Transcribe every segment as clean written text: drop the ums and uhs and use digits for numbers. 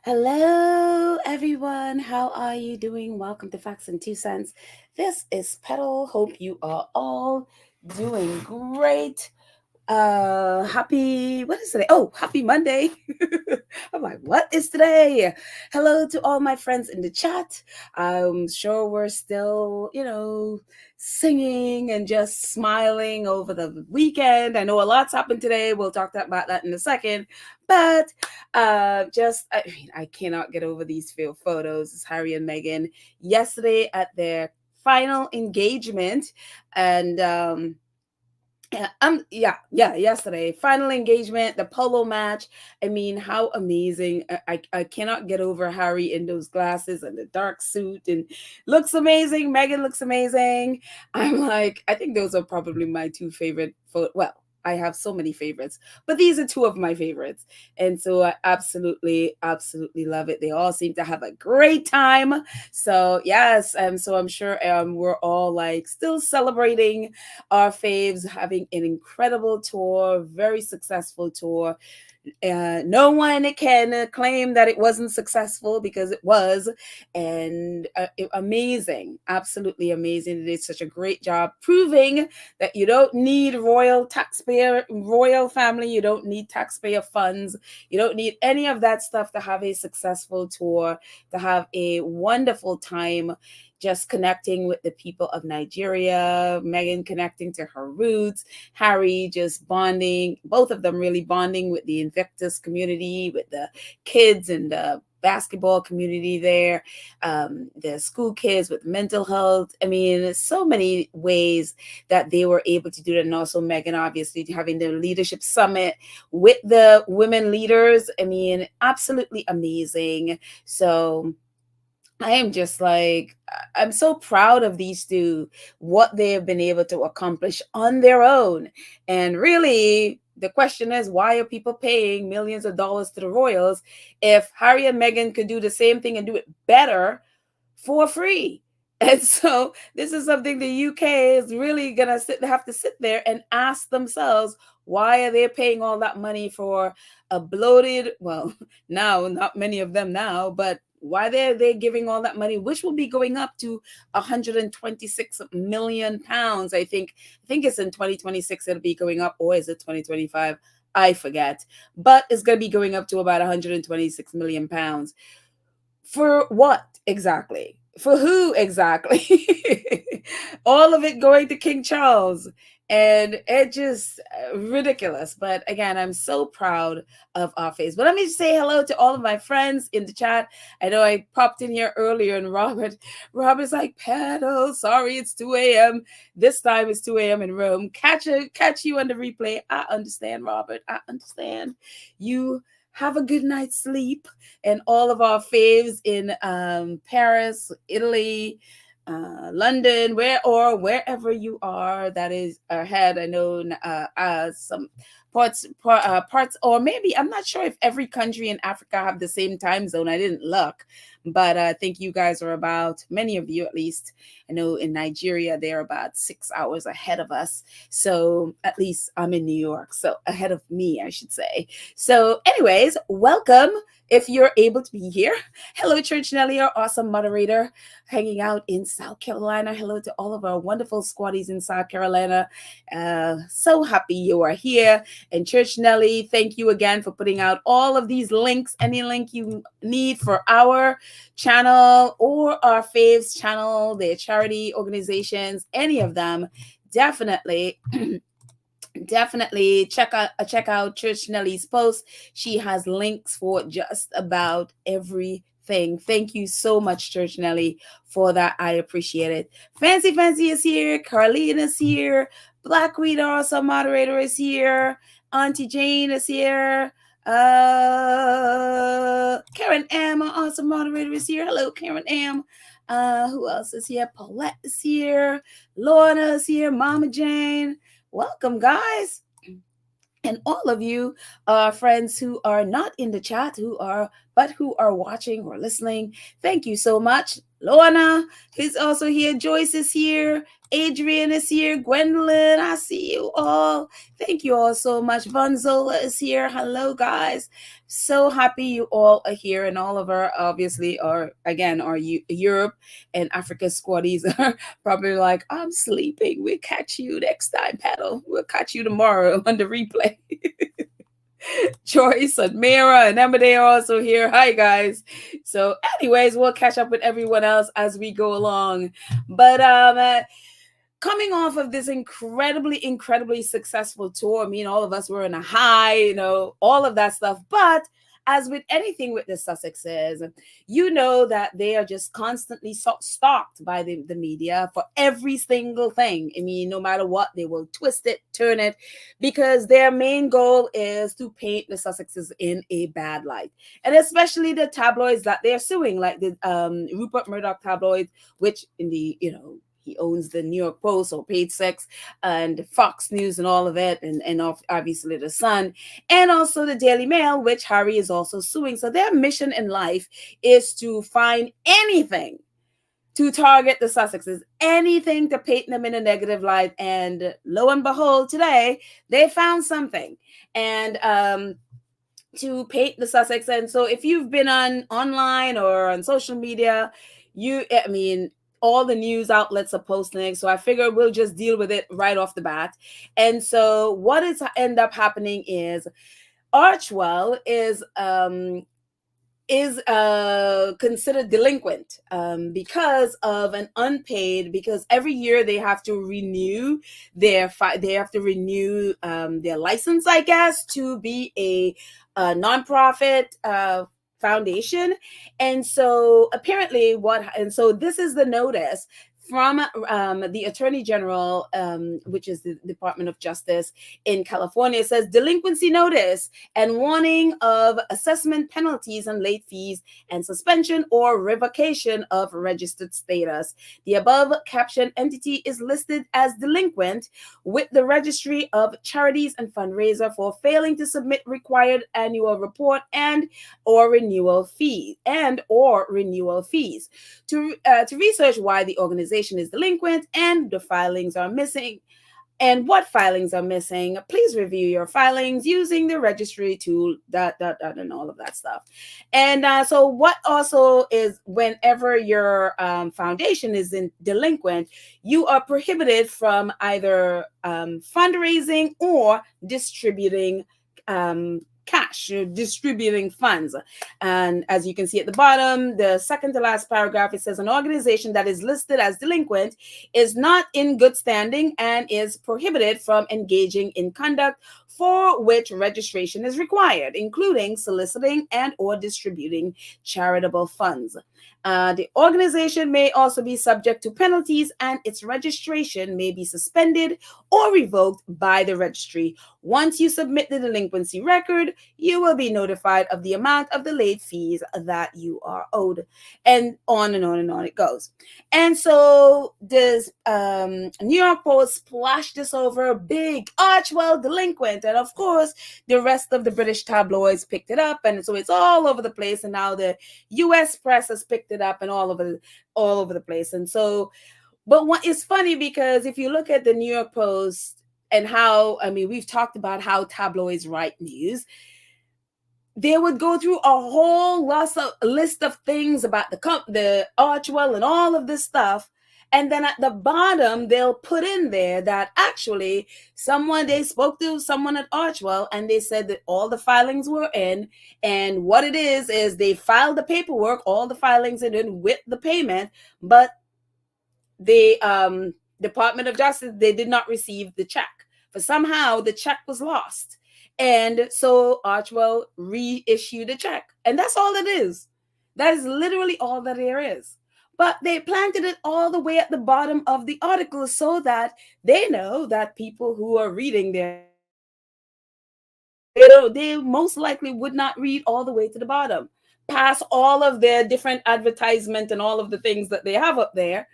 Hello, everyone. How are you doing? Welcome to Facts and Two Cents. This is Petal. Hope you are all doing great. What is today? Oh, happy Monday. I'm like, what is today? Hello to all my friends in the chat. I'm sure we're still, singing and just smiling over the weekend. I know a lot's happened today. We'll talk about that in a second. But I cannot get over these few photos. It's Harry and Meghan yesterday at their final engagement. And yesterday final engagement, the polo match. I mean, how amazing. I cannot get over Harry in those glasses and the dark suit, and looks amazing. Meghan looks amazing. I'm like, I think those are probably my two favorite well, I have so many favorites, but these are two of my favorites. And so I absolutely love it. They all seem to have a great time. So yes, so I'm sure we're all like still celebrating our faves having an incredible tour, very successful tour. No one can claim that it wasn't successful, because it was, and amazing, absolutely amazing. They did such a great job proving that you don't need royal family, you don't need taxpayer funds, you don't need any of that stuff to have a successful tour, to have a wonderful time just connecting with the people of Nigeria, Meghan connecting to her roots, Harry just bonding, both of them really bonding with the Invictus community, with the kids and the basketball community there, the school kids with mental health. I mean, there's so many ways that they were able to do that. And also Meghan, obviously, having the leadership summit with the women leaders. I mean, absolutely amazing. So I am just like, I'm so proud of these two, what they have been able to accomplish on their own. And really, the question is, why are people paying millions of dollars to the royals if Harry and Meghan could do the same thing and do it better for free? And so this is something the UK is really gonna have to sit there and ask themselves, why are they paying all that money for a bloated, well, now not many of them now, but why they giving all that money, which will be going up to 126 million pounds? I think it's in 2026 it'll be going up, or is it 2025? I forget, but it's going to be going up to about 126 million pounds. For what exactly? For who exactly? All of it going to King Charles. And it just ridiculous. But again, I'm so proud of our face. But let me say hello to all of my friends in the chat. I know I popped in here earlier, and Robert's like, Pedal, sorry, it's 2 a.m. This time it's 2 a.m. in Rome. Catch you on the replay. I understand, Robert. I understand. You have a good night's sleep. And all of our faves in Paris, Italy, London, wherever you are, that is ahead. I know some parts, or maybe I'm not sure if every country in Africa have the same time zone. I didn't look, but I think you guys are about, many of you at least. I know in Nigeria they're about 6 hours ahead of us. So at least I'm in New York, so ahead of me, I should say. So, anyways, welcome if you're able to be here. Hello, Church Nelly, our awesome moderator, hanging out in South Carolina. Hello to all of our wonderful squaddies in South Carolina. So happy you are here. And Church Nelly, thank you again for putting out all of these links. Any link you need for our channel or our faves channel, their charity organizations, any of them, definitely check out Church Nelly's post. She has links for just about everything. Thank you so much, Church Nelly, for that. I appreciate it. Fancy is here. Carlene is here. Black Reader, also moderator, is here. Auntie Jane is here. Karen M, our awesome moderator, is here. Hello, Karen M. Who else is here? Paulette is here. Lorna is here. Mama Jane. Welcome, guys. And all of you friends who are not in the chat, who are watching or listening, thank you so much. Lorna, who's also here. Joyce is here. Adrian is here. Gwendolyn, I see you all. Thank you all so much. Vonzola is here. Hello, guys. So happy you all are here, and all of our, obviously, our Europe and Africa squaddies are probably like, I'm sleeping. We'll catch you next time, Paddle. We'll catch you tomorrow on the replay. Joyce and Mira and Emma are also here. Hi, guys. So, anyways, we'll catch up with everyone else as we go along. But coming off of this incredibly successful tour, I mean, all of us were in a high, all of that stuff. But as with anything with the Sussexes, you know that they are just constantly stalked by the media for every single thing. I mean, no matter what, they will twist it, turn it, because their main goal is to paint the Sussexes in a bad light. And especially the tabloids that they're suing, like the Rupert Murdoch tabloid, which in the, he owns the New York Post or Page Six and Fox News and all of it, and obviously the Sun, and also the Daily Mail, which Harry is also suing. So their mission in life is to find anything to target the Sussexes, anything to paint them in a negative light. And lo and behold, today they found something. And to paint the Sussex. And so if you've been online or on social media, all the news outlets are posting. So I figure we'll just deal with it right off the bat. And so what is end up happening is Archewell is considered delinquent because of an unpaid, because every year they have to renew their license, I guess, to be a nonprofit foundation. And so apparently this is the notice from the Attorney General, which is the Department of Justice in California. It says delinquency notice and warning of assessment penalties and late fees and suspension or revocation of registered status. The above captioned entity is listed as delinquent with the Registry of Charities and Fundraiser for failing to submit required annual report and or renewal fees. To research why the organization is delinquent and the filings are missing and what filings are missing, please review your filings using the registry tool, and all of that stuff. And so what also is, whenever your foundation is delinquent, you are prohibited from either fundraising or distributing cash, distributing funds. And as you can see at the bottom, the second to last paragraph, it says an organization that is listed as delinquent is not in good standing and is prohibited from engaging in conduct for which registration is required, including soliciting and or distributing charitable funds. The organization may also be subject to penalties, and its registration may be suspended or revoked by the registry. Once you submit the delinquency record, you will be notified of the amount of the late fees that you are owed. And on and on and on it goes. And so this New York Post splashed this over big, Archewell delinquent. And of course, the rest of the British tabloids picked it up. And so it's all over the place. And now the US press has picked it up and all over the place. And so, but what is funny, because if you look at the New York Post and how, we've talked about how tabloids write news, they would go through a whole list of things about the Archewell and all of this stuff. And then at the bottom, they'll put in there that actually they spoke to someone at Archewell and they said that all the filings were in. And what it is they filed the paperwork, all the filings in with the payment, but the Department of Justice, they did not receive the check. But somehow the check was lost. And so Archewell reissued a check. And that's all it is. That is literally all that there is. But they planted it all the way at the bottom of the article so that they know that people who are reading they most likely would not read all the way to the bottom, past all of their different advertisement and all of the things that they have up there.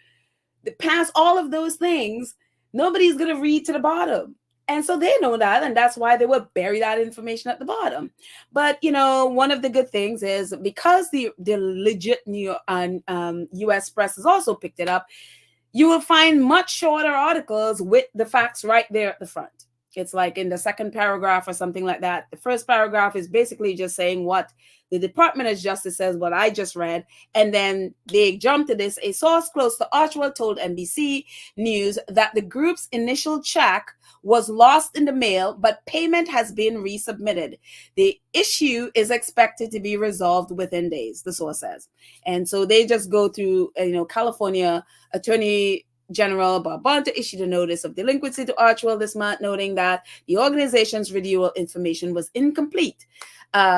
Past all of those things, nobody's going to read to the bottom. And so they know that, and that's why they would bury that information at the bottom. But one of the good things is because the legit U.S. press has also picked it up, you will find much shorter articles with the facts right there at the front. It's like in the second paragraph or something like that. The first paragraph is basically just saying what the Department of Justice says, what I just read. And then they jump to this. A source close to Archewell told NBC News that the group's initial check was lost in the mail, but payment has been resubmitted. The issue is expected to be resolved within days, the source says. And so they just go through, California Attorney General Bob Bonta issued a notice of delinquency to Archewell this month, noting that the organization's renewal information was incomplete.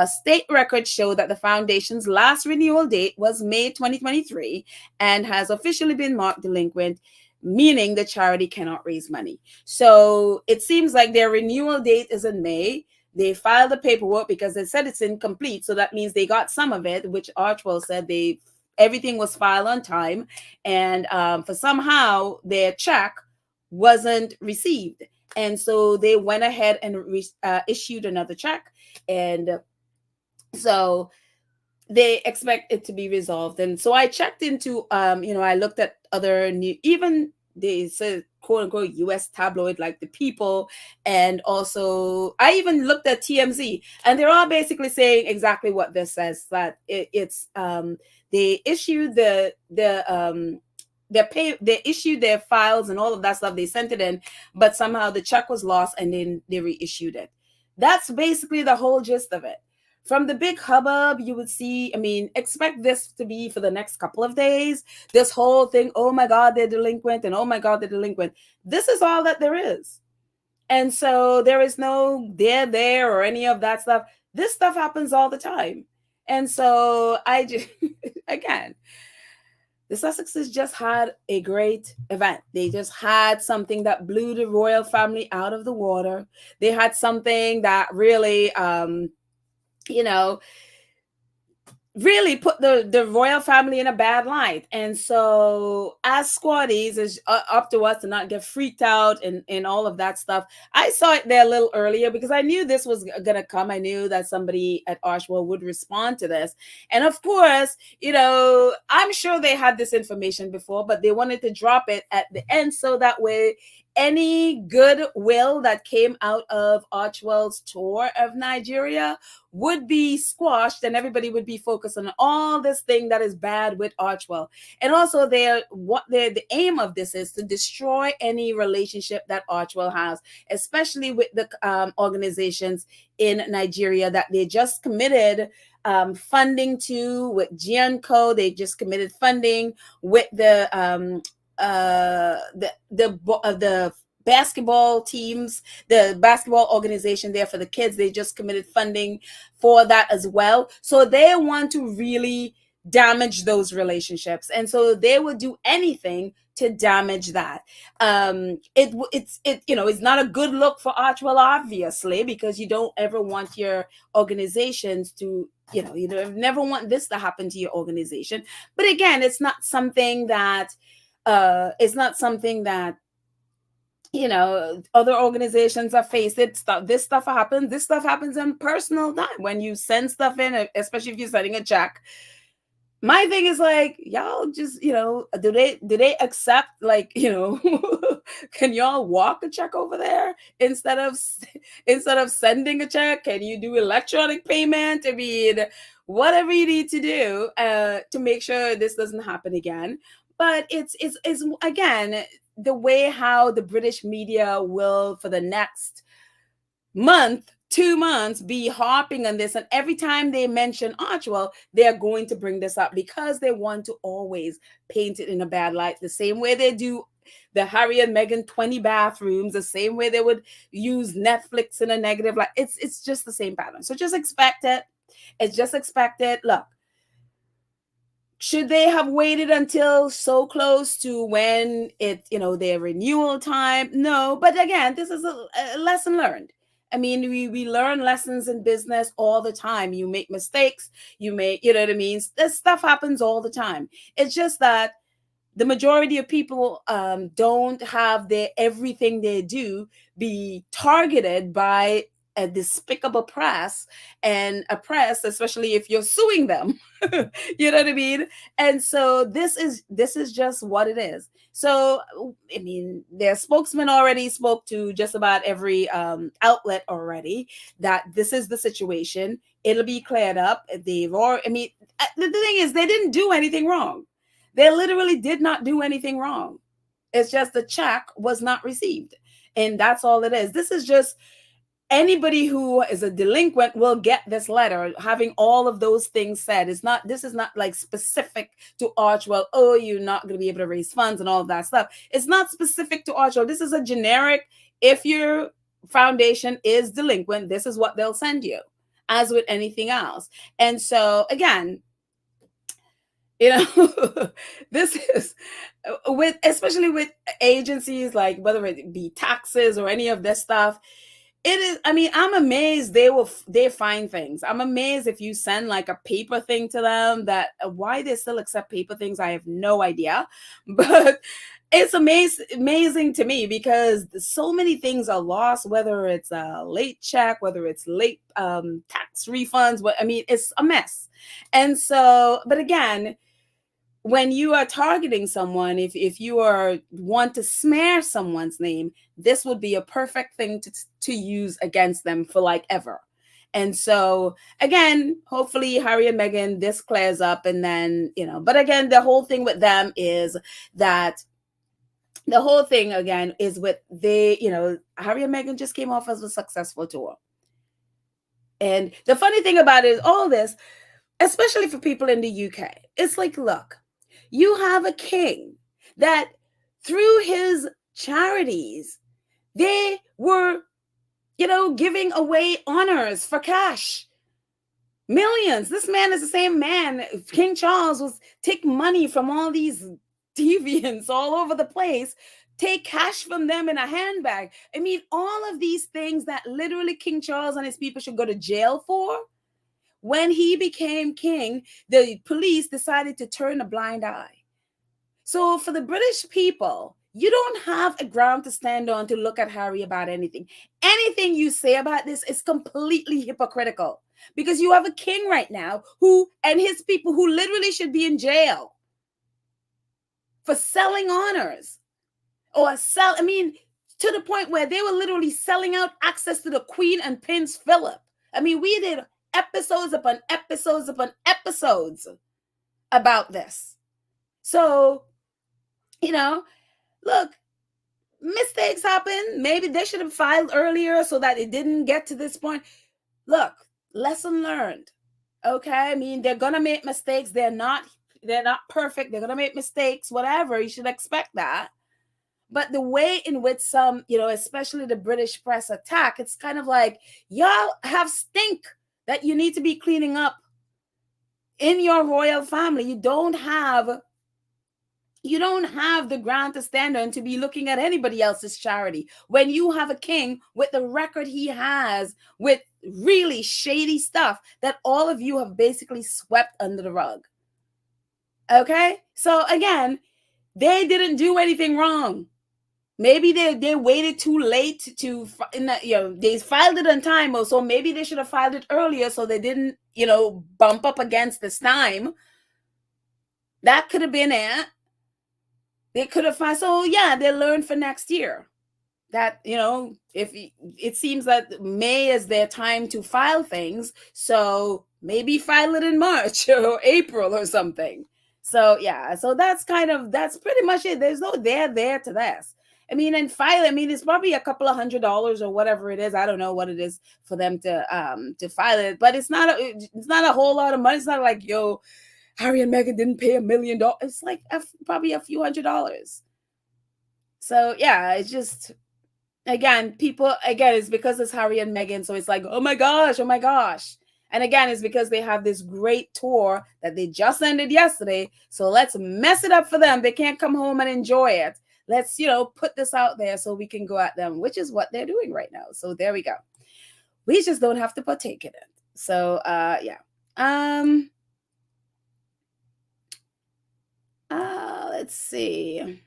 State records show that the foundation's last renewal date was May 2023 and has officially been marked delinquent, meaning the charity cannot raise money. So it seems like their renewal date is in May. They filed the paperwork because they said it's incomplete. So that means they got some of it, which Archewell said everything was filed on time. And for somehow their check wasn't received. And so they went ahead and issued another check. And so they expect it to be resolved. And so I checked into, I looked at other new, even they said quote unquote US tabloid like The People, and also I even looked at TMZ, and they're all basically saying exactly what this says, that it's they issued they issued their files and all of that stuff, they sent it in, but somehow the check was lost and then they reissued it. That's basically the whole gist of it. From the big hubbub, you would see, expect this to be for the next couple of days. This whole thing, oh my God, they're delinquent, and oh my God, they're delinquent. This is all that there is. And so there is no they're there or any of that stuff. This stuff happens all the time. And so I just, again, the Sussexes just had a great event. They just had something that blew the royal family out of the water. They had something that really, really put the royal family in a bad light. And so as squaddies, it's up to us to not get freaked out and all of that stuff. I saw it there a little earlier because I knew this was going to come. I knew that somebody at Archewell would respond to this. And of course, I'm sure they had this information before, but they wanted to drop it at the end so that way any goodwill that came out of Archewell's tour of Nigeria would be squashed, and everybody would be focused on all this thing that is bad with Archewell. And also the aim of this is to destroy any relationship that Archewell has, especially with the organizations in Nigeria that they just committed funding to, with Gianco. They just committed funding with the basketball teams, the basketball organization there for the kids. They just committed funding for that as well. So they want to really damage those relationships. And so they would do anything to damage that. It's not a good look for Archewell, obviously, because you don't ever want your organizations to, you never want this to happen to your organization. But again, it's not something that other organizations are faced. This stuff happens in personal time when you send stuff in, especially if you're sending a check. My thing is like, y'all just, do they accept, like, can y'all walk a check over there instead of sending a check? Can you do electronic payment? Whatever you need to do to make sure this doesn't happen again. But it's again, the way how the British media will, for the next month, 2 months, be harping on this. And every time they mention Archewell, they're going to bring this up because they want to always paint it in a bad light. The same way they do the Harry and Meghan 20 bathrooms, the same way they would use Netflix in a negative light. It's just the same pattern. So just expect it. It's just expected. Look, should they have waited until so close to when their renewal time? No, but again, this is a lesson learned. We learn lessons in business all the time. You make mistakes, this stuff happens all the time. It's just that the majority of people don't have their everything they do be targeted by a despicable press, and a press, especially if you're suing them. You know what I mean? And so this is just what it is. So I mean, their spokesman already spoke to just about every outlet already that this is the situation. It'll be cleared up. They've already, I mean, the thing is, they didn't do anything wrong. They literally did not do anything wrong. It's just the check was not received. And that's all it is. This is just anybody who is a delinquent will get this letter having all of those things said. This is not like specific to Archewell. Oh, you're not going to be able to raise funds and all of that stuff. It's not specific to Archewell. This is a generic, if your foundation is delinquent, this is what they'll send you, as with anything else. And so again, you know, this is especially with agencies, like whether it be taxes or any of this stuff. It is, I mean, I'm amazed they find things. I'm amazed if you send like a paper thing to them, that why they still accept paper things, I have no idea. But it's amazing to me, because so many things are lost, whether it's a late check, whether it's late tax refunds. I mean, it's a mess. And so, but again, when you are targeting someone, if you want to smear someone's name, this would be a perfect thing to use against them for like ever. And so again, hopefully Harry and Meghan, this clears up, and then, you know, but again, the whole thing with them is that the whole thing again is with you know, Harry and Meghan just came off as a successful tour. And the funny thing about it is all this, especially for people in the UK, it's like, look, you have a king that through his charities, they were, you know, giving away honors for cash. Millions. This man is the same man. King Charles was taking money from all these deviants all over the place, take cash from them in a handbag. I mean, all of these things that literally King Charles and his people should go to jail for. When he became king, the police decided to turn a blind eye. So for the British people, you don't have a ground to stand on to look at Harry about anything. Anything you say about this is completely hypocritical, because you have a king right now who and his people who literally should be in jail for selling honors, or I mean, to the point where they were literally selling out access to the Queen and Prince Philip. I mean, we did episodes upon episodes upon episodes about this. So, you know, look, mistakes happen. Maybe they should have filed earlier so that it didn't get to this point. Look, lesson learned. Okay, I mean, they're gonna make mistakes. They're not perfect. They're gonna make mistakes, whatever. You should expect that. But the way in which some, you know, especially the British press attack, it's kind of like, y'all have stink that you need to be cleaning up in your royal family. You don't have the ground to stand on to be looking at anybody else's charity when you have a king with the record he has with really shady stuff that all of you have basically swept under the rug. Okay, so again, they didn't do anything wrong. Maybe they waited too late to, you know, they filed it on time, or so maybe they should have filed it earlier so they didn't, you know, bump up against this time. That could have been it. They could have filed. So yeah, they learned for next year that, you know, if it seems that May is their time to file things, so maybe file it in March or April or something. So yeah, so that's pretty much it. There's no there to this. I mean, and file, I mean, it's probably a couple of $100 or whatever it is. I don't know what it is for them to file it, but it's not a whole lot of money. It's not like, yo, Harry and Meghan didn't pay $1 million. It's like probably a few $100s. So yeah, it's just, again, it's because it's Harry and Meghan. So it's like, oh my gosh. And again, it's because they have this great tour that they just ended yesterday. So let's mess it up for them. They can't come home and enjoy it. Let's, you know, put this out there so we can go at them, which is what they're doing right now. So there we go. We just don't have to partake in it. So yeah. Let's see.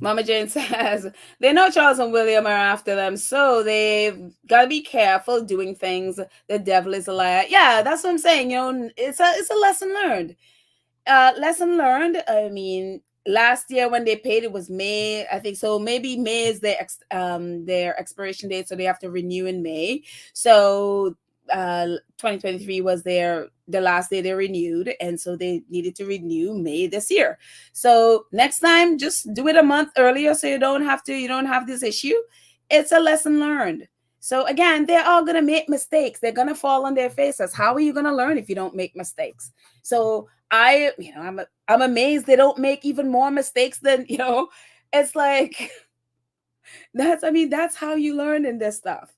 Mama Jane says they know Charles and William are after them, so they've got to be careful doing things. The devil is a liar. Yeah, that's what I'm saying. It's a lesson learned. Lesson learned. I mean, last year when they paid, it was May, I think. So maybe May is their expiration date, so they have to renew in May. So 2023 was the last day they renewed, and so they needed to renew May this year. So next time, just do it a month earlier, so you don't have this issue. It's a lesson learned. So again, they're all gonna make mistakes. They're gonna fall on their faces. How are you gonna learn if you don't make mistakes? So I'm amazed they don't make even more mistakes than. It's like that's how you learn in this stuff.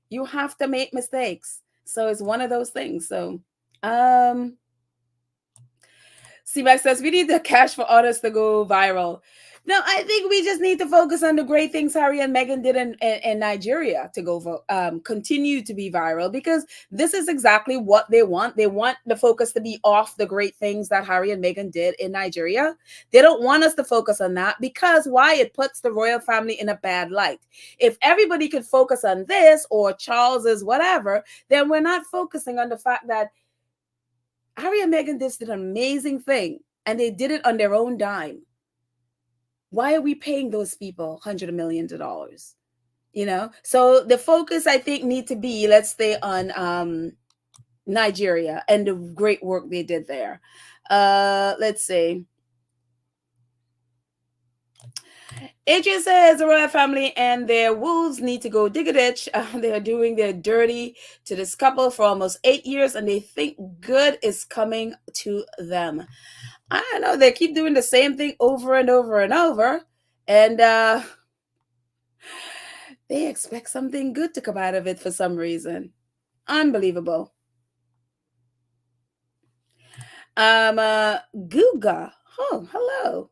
You have to make mistakes. So it's one of those things. So um C-Max says we need the cash for artists to go viral. No, I think we just need to focus on the great things Harry and Meghan did in Nigeria to continue to be viral, because this is exactly what they want. They want the focus to be off the great things that Harry and Meghan did in Nigeria. They don't want us to focus on that, because why? It puts the royal family in a bad light. If everybody could focus on this or Charles's whatever, then we're not focusing on the fact that Harry and Meghan did an amazing thing, and they did it on their own dime. Why are we paying those people hundreds of millions of dollars? So the focus, I think, need to be, let's stay on Nigeria and the great work they did there. Let's see. AJ says the royal family and their wolves need to go dig a ditch. They are doing their dirty to this couple for almost 8 years, and they think good is coming to them. I don't know. They keep doing the same thing over and over and over, and they expect something good to come out of it for some reason. Unbelievable. Guga. Oh, hello.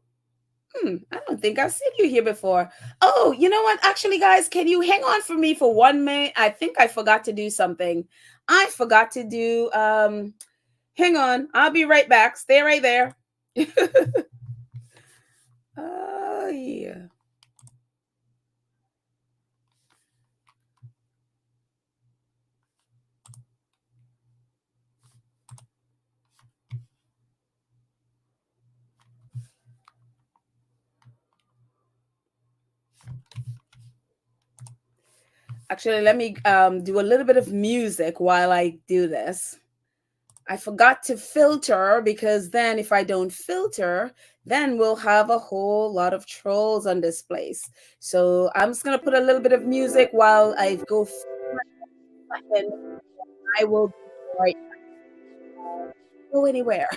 I don't think I've seen you here before. Oh, you know what? Actually, guys, can you hang on for me for 1 minute? I think I forgot to do something. I forgot to do hang on. I'll be right back. Stay right there. Oh, yeah. Actually, let me do a little bit of music while I do this. I forgot to filter, because then if I don't filter, then we'll have a whole lot of trolls on this place. So I'm just going to put a little bit of music while I go. And I will be right back. Go anywhere.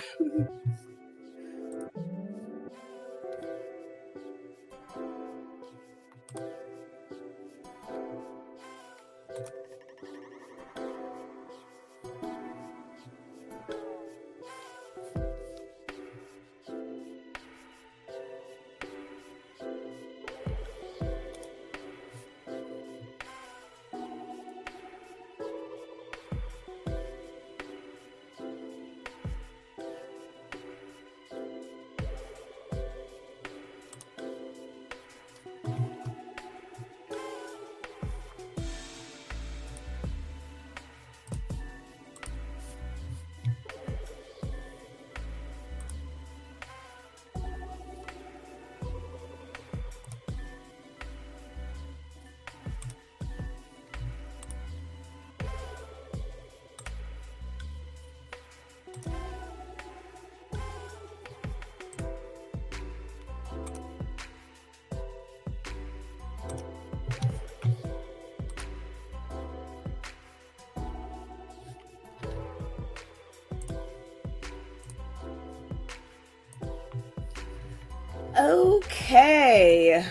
Okay.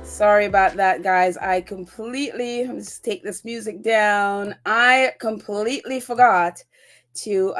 Sorry about that, guys. Let me just take this music down. I completely forgot to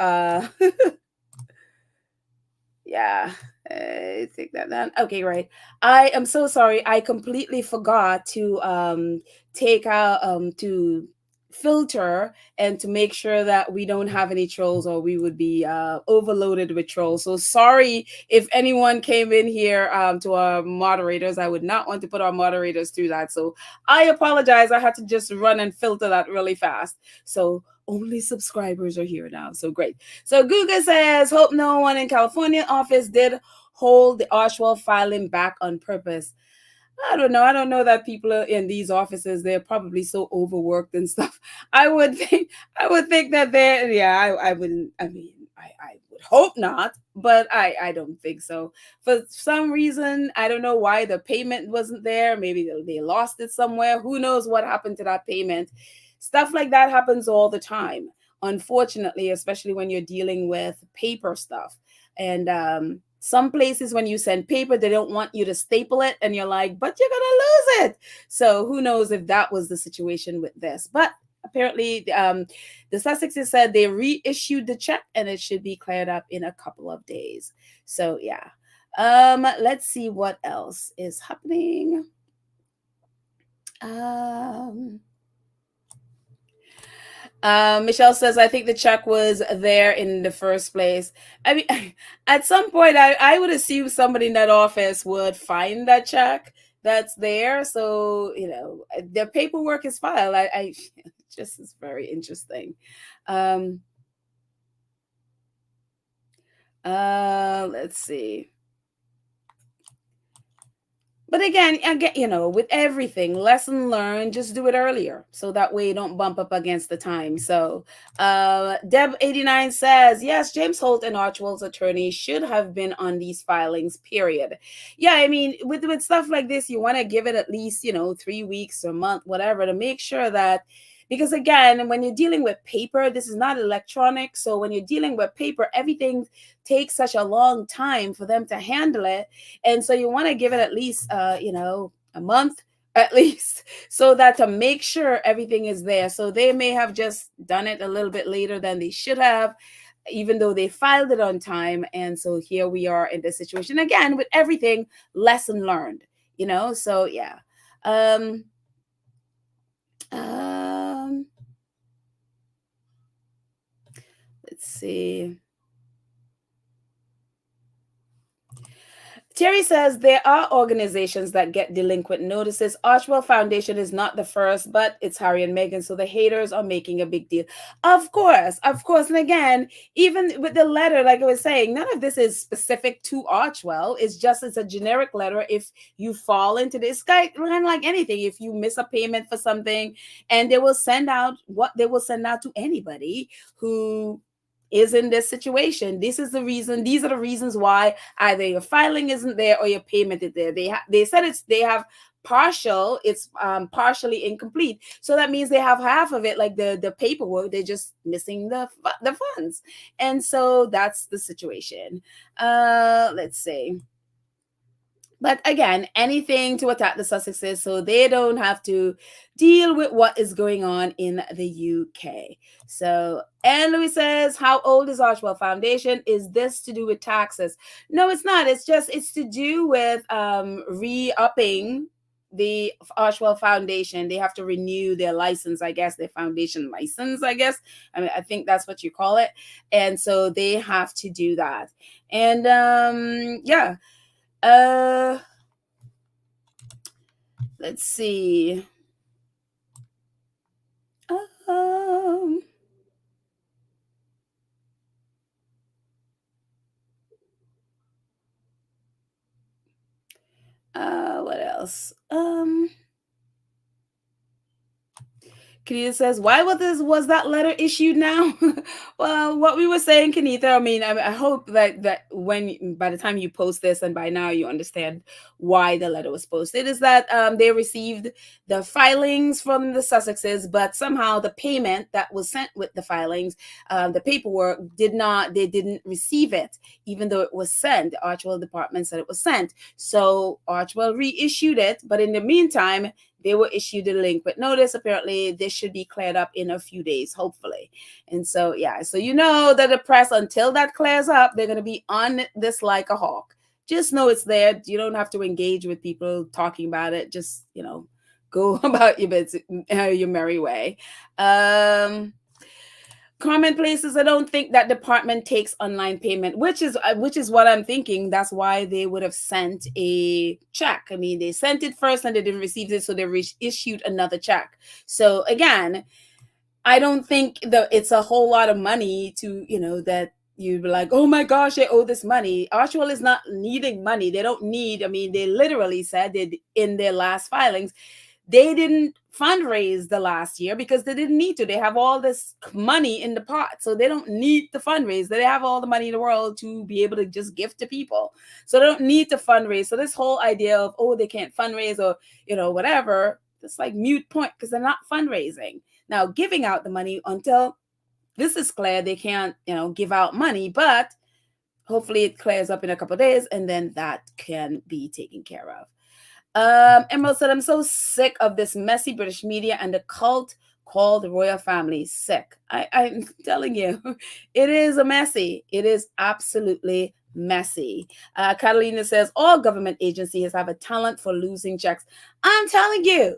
yeah, take that down. Okay, right. I am so sorry. I completely forgot to take out to filter and to make sure that we don't have any trolls, or we would be overloaded with trolls. So sorry if anyone came in here to our moderators. I would not want to put our moderators through that. So I apologize. I had to just run and filter that really fast. So only subscribers are here now. So great. So Google says, hope no one in California office did hold the Archewell filing back on purpose. I don't know. I don't know that people are in these offices, they're probably so overworked and stuff. I would think that they're, yeah, I wouldn't, I mean, I would hope not, but I don't think so. For some reason, I don't know why the payment wasn't there. Maybe they lost it somewhere. Who knows what happened to that payment? Stuff like that happens all the time, unfortunately, especially when you're dealing with paper stuff. And some places, when you send paper, they don't want you to staple it, and you're like, but you're gonna lose it. So who knows if that was the situation with this. But apparently the Sussexes said they reissued the check and it should be cleared up in a couple of days. So yeah. Let's see what else is happening. Michelle says, I think the check was there in the first place. I mean, at some point, I would assume somebody in that office would find that check that's there. So, the paperwork is filed. I just is very interesting. Let's see. But again, with everything, lesson learned, just do it earlier. So that way you don't bump up against the time. So Deb89 says, yes, James Holt and Archewell's attorney should have been on these filings, period. Yeah, I mean, with stuff like this, you want to give it at least, 3 weeks or a month, whatever, to make sure that, because again, when you're dealing with paper, this is not electronic. So when you're dealing with paper, everything takes such a long time for them to handle it. And so you want to give it at least, a month at least, so that to make sure everything is there. So they may have just done it a little bit later than they should have, even though they filed it on time. And so here we are in this situation again with everything, lesson learned, so yeah. Let's see. Terry says there are organizations that get delinquent notices. Archewell Foundation is not the first, but it's Harry and Meghan, so the haters are making a big deal. Of course. And again, even with the letter, like I was saying, none of this is specific to Archewell. It's a generic letter. If you fall into this kind of like anything, if you miss a payment for something, and they will send out what they will send out to anybody who is in this situation. These are the reasons why either your filing isn't there or your payment is there. They said it's partially incomplete. So that means they have half of it, like the paperwork, they're just missing the funds. And so that's the situation. Let's see. But again, anything to attack the Sussexes so they don't have to deal with what is going on in the UK. So, Anne Louis says, how old is Archewell Foundation? Is this to do with taxes? No, it's not. It's to do with re-upping the Archewell Foundation. They have to renew their license, I guess, their foundation license, I guess. I mean, I think that's what you call it. And so they have to do that. And yeah. Let's see. What else? Kanita says, why was that letter issued now? Well, what we were saying, Kanita, I hope that by the time you post this and by now you understand why the letter was posted, is that they received the filings from the Sussexes, but somehow the payment that was sent with the filings, the paperwork, they didn't receive it, even though it was sent. The Archewell department said it was sent. So Archewell reissued it, but in the meantime, they were issued a delinquent notice. Apparently, this should be cleared up in a few days, hopefully. And so, yeah. So that the press, until that clears up, they're going to be on this like a hawk. Just know it's there. You don't have to engage with people talking about it. Just, go about your merry way. Um, Common places, I don't think that department takes online payment, which is what I'm thinking. That's why they would have sent a check. I mean, they sent it first and they didn't receive it, so they issued another check. So again, I don't think that it's a whole lot of money to, that you'd be like, oh my gosh, they owe this money. Archewell is not needing money. They don't need, I mean, they literally said that in their last filings, they didn't fundraise the last year because they didn't need to. They have all this money in the pot, so they don't need to fundraise. They have all the money in the world to be able to just give to people, so they don't need to fundraise. So this whole idea of, oh, they can't fundraise or whatever, it's like mute point because they're not fundraising. Now, giving out the money, until this is clear, they can't give out money, but hopefully it clears up in a couple of days and then that can be taken care of. Emerald said, I'm so sick of this messy British media and the cult called the royal family. Sick. I'm telling you, it is a messy. It is absolutely messy. Catalina says, all government agencies have a talent for losing checks. I'm telling you,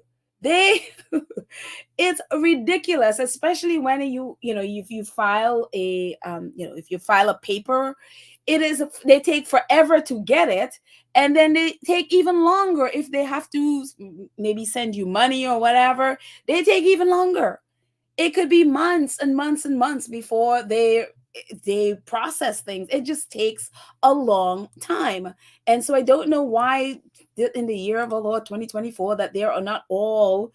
it's ridiculous, especially when if you file a if you file a paper, they take forever to get it, and then they take even longer if they have to maybe send you money or whatever. They take even longer. It could be months and months and months before they process things. It just takes a long time. And so I don't know why in the year of our Lord 2024 that they are not all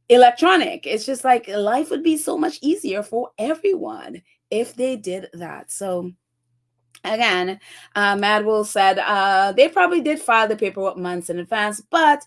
electronic. It's just like life would be so much easier for everyone if they did that. So again, Madwell said they probably did file the paperwork months in advance, but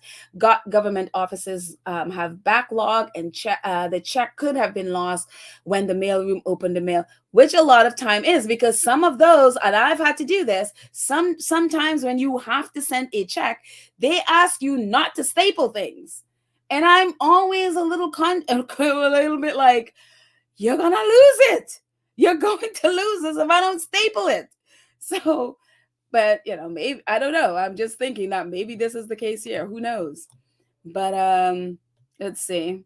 government offices have backlog, and the check could have been lost when the mailroom opened the mail, which a lot of time is, because some of those, and I've had to do this, sometimes when you have to send a check, they ask you not to staple things. And I'm always a little bit like, you're going to lose it. You're going to lose this if I don't staple it. So, but maybe, I don't know. I'm just thinking that maybe this is the case here. Who knows? But let's see.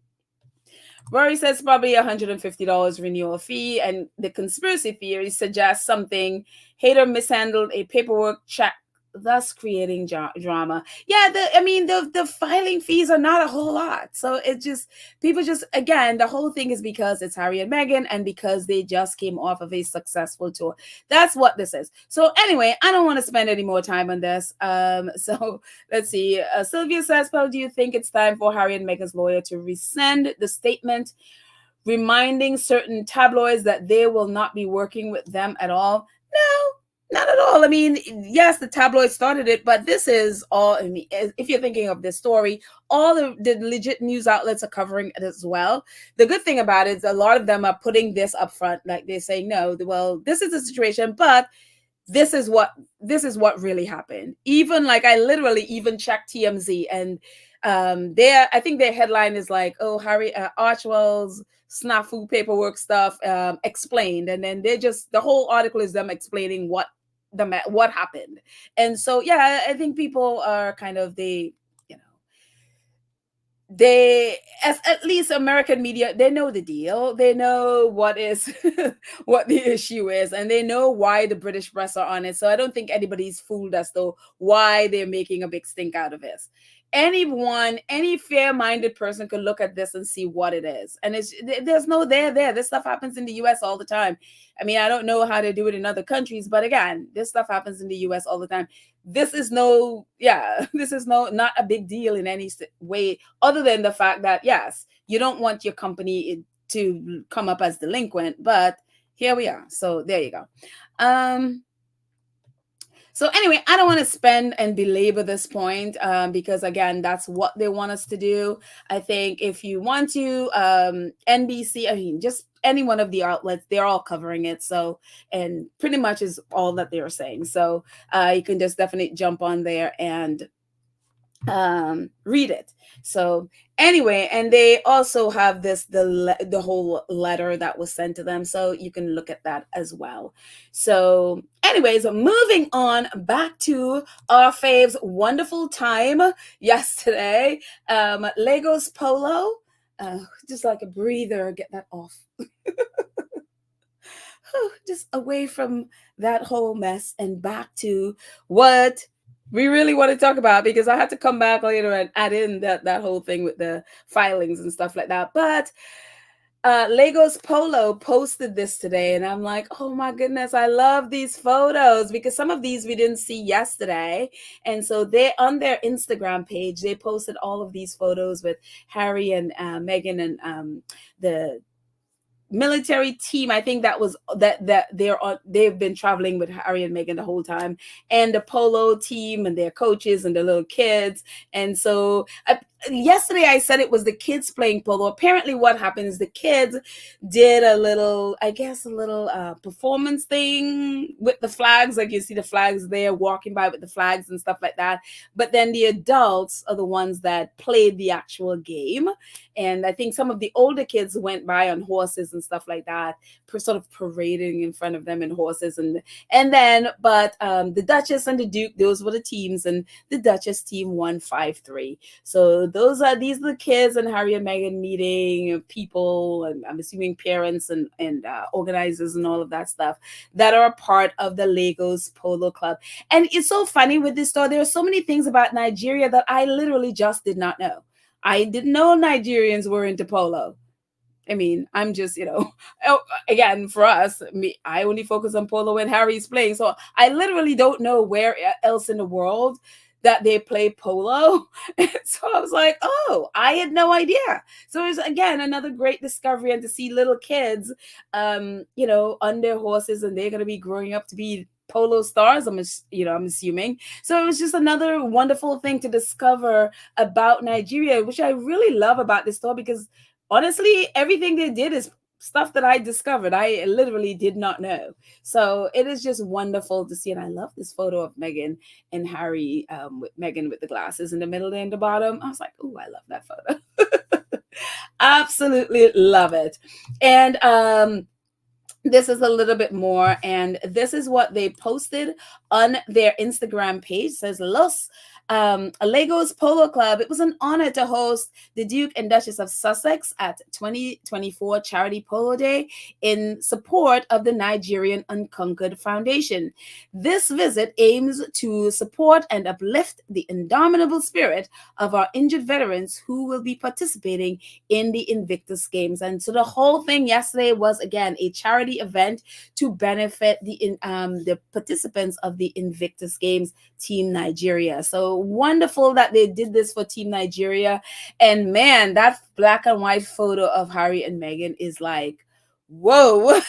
Rory says probably $150 renewal fee, and the conspiracy theory suggests something. Hater mishandled a paperwork check, thus creating drama. Yeah, the filing fees are not a whole lot. So people again, the whole thing is because it's Harry and Meghan and because they just came off of a successful tour. That's what this is. So anyway, I don't want to spend any more time on this. So let's see. Sylvia says, Paul, do you think it's time for Harry and Meghan's lawyer to rescind the statement reminding certain tabloids that they will not be working with them at all? No. Not at all. I mean, yes, the tabloid started it, but this is all, I mean, if you're thinking of this story, all the legit news outlets are covering it as well. The good thing about it is a lot of them are putting this up front, like they're saying, no, well, this is the situation, but this is what really happened. Even like I literally even checked TMZ, and I think their headline is like, oh, Harry Archewell's snafu paperwork stuff explained, and then the whole article is them explaining what happened. And so yeah, I think people are kind of as at least American media, they know the deal. They know what is what the issue is, and they know why the British press are on it. So I don't think anybody's fooled as to why they're making a big stink out of this. Any fair-minded person could look at this and see what it is. And there's no there. This stuff happens in the US all the time. I mean, I don't know how they do it in other countries, but again, this stuff happens in the US all the time. This is not a big deal in any way, other than the fact that, yes, you don't want your company to come up as delinquent, but here we are. So there you go. So anyway, I don't want to spend and belabor this point because, again, that's what they want us to do. I think if you want to, NBC, I mean, just any one of the outlets, they're all covering it. So, and pretty much is all that they're saying. So you can just definitely jump on there and read it. So anyway, and they also have the whole letter that was sent to them, so you can look at that as well. So anyways, moving on back to our faves wonderful time yesterday. Legos polo, just like a breather, get that off. Just away from that whole mess and back to what we really want to talk about, because I had to come back later and add in that whole thing with the filings and stuff like that. But Legos Polo posted this today, and I'm like, oh my goodness, I love these photos, because some of these we didn't see yesterday. And so they, on their Instagram page, they posted all of these photos with Harry and Meghan and the military team. I think that was that they've been traveling with Harry and Meghan the whole time, and the polo team and their coaches and the little kids. And so yesterday I said it was the kids playing polo. Apparently what happened is the kids did a little, I guess, a little performance thing with the flags, like you see the flags there, walking by with the flags and stuff like that. But then the adults are the ones that played the actual game. And I think some of the older kids went by on horses and stuff like that, sort of parading in front of them in horses. And then, but the Duchess and the Duke, those were the teams, and the Duchess team won 5-3. So these are the kids and Harry and Meghan meeting people, and I'm assuming parents and organizers and all of that stuff that are a part of the Legos Polo Club. And it's so funny with this story. There are so many things about Nigeria that I literally just did not know. I didn't know Nigerians were into polo. I mean, I'm just, again, for us, I only focus on polo when Harry's playing. So I literally don't know where else in the world that they play polo. And so I was like, oh, I had no idea. So it was, again, another great discovery, and to see little kids, on their horses, and they're going to be growing up to be polo stars, I'm assuming. So it was just another wonderful thing to discover about Nigeria, which I really love about this story, because honestly, everything they did is stuff that I discovered. I literally did not know. So it is just wonderful to see. And I love this photo of Meghan and Harry, with Meghan with the glasses in the middle and the bottom. I was like, oh, I love that photo. Absolutely love it. And this is a little bit more, and this is what they posted on their Instagram page. It says, Los Legos Polo Club, it was an honor to host the Duke and Duchess of Sussex at 2024 Charity Polo Day in support of the Nigerian Unconquered Foundation. This visit aims to support and uplift the indomitable spirit of our injured veterans who will be participating in the Invictus Games. And so the whole thing yesterday was, again, a charity event to benefit the participants of the Invictus Games, Team Nigeria. So wonderful that they did this for Team Nigeria. And man, that black and white photo of Harry and Meghan is like, whoa.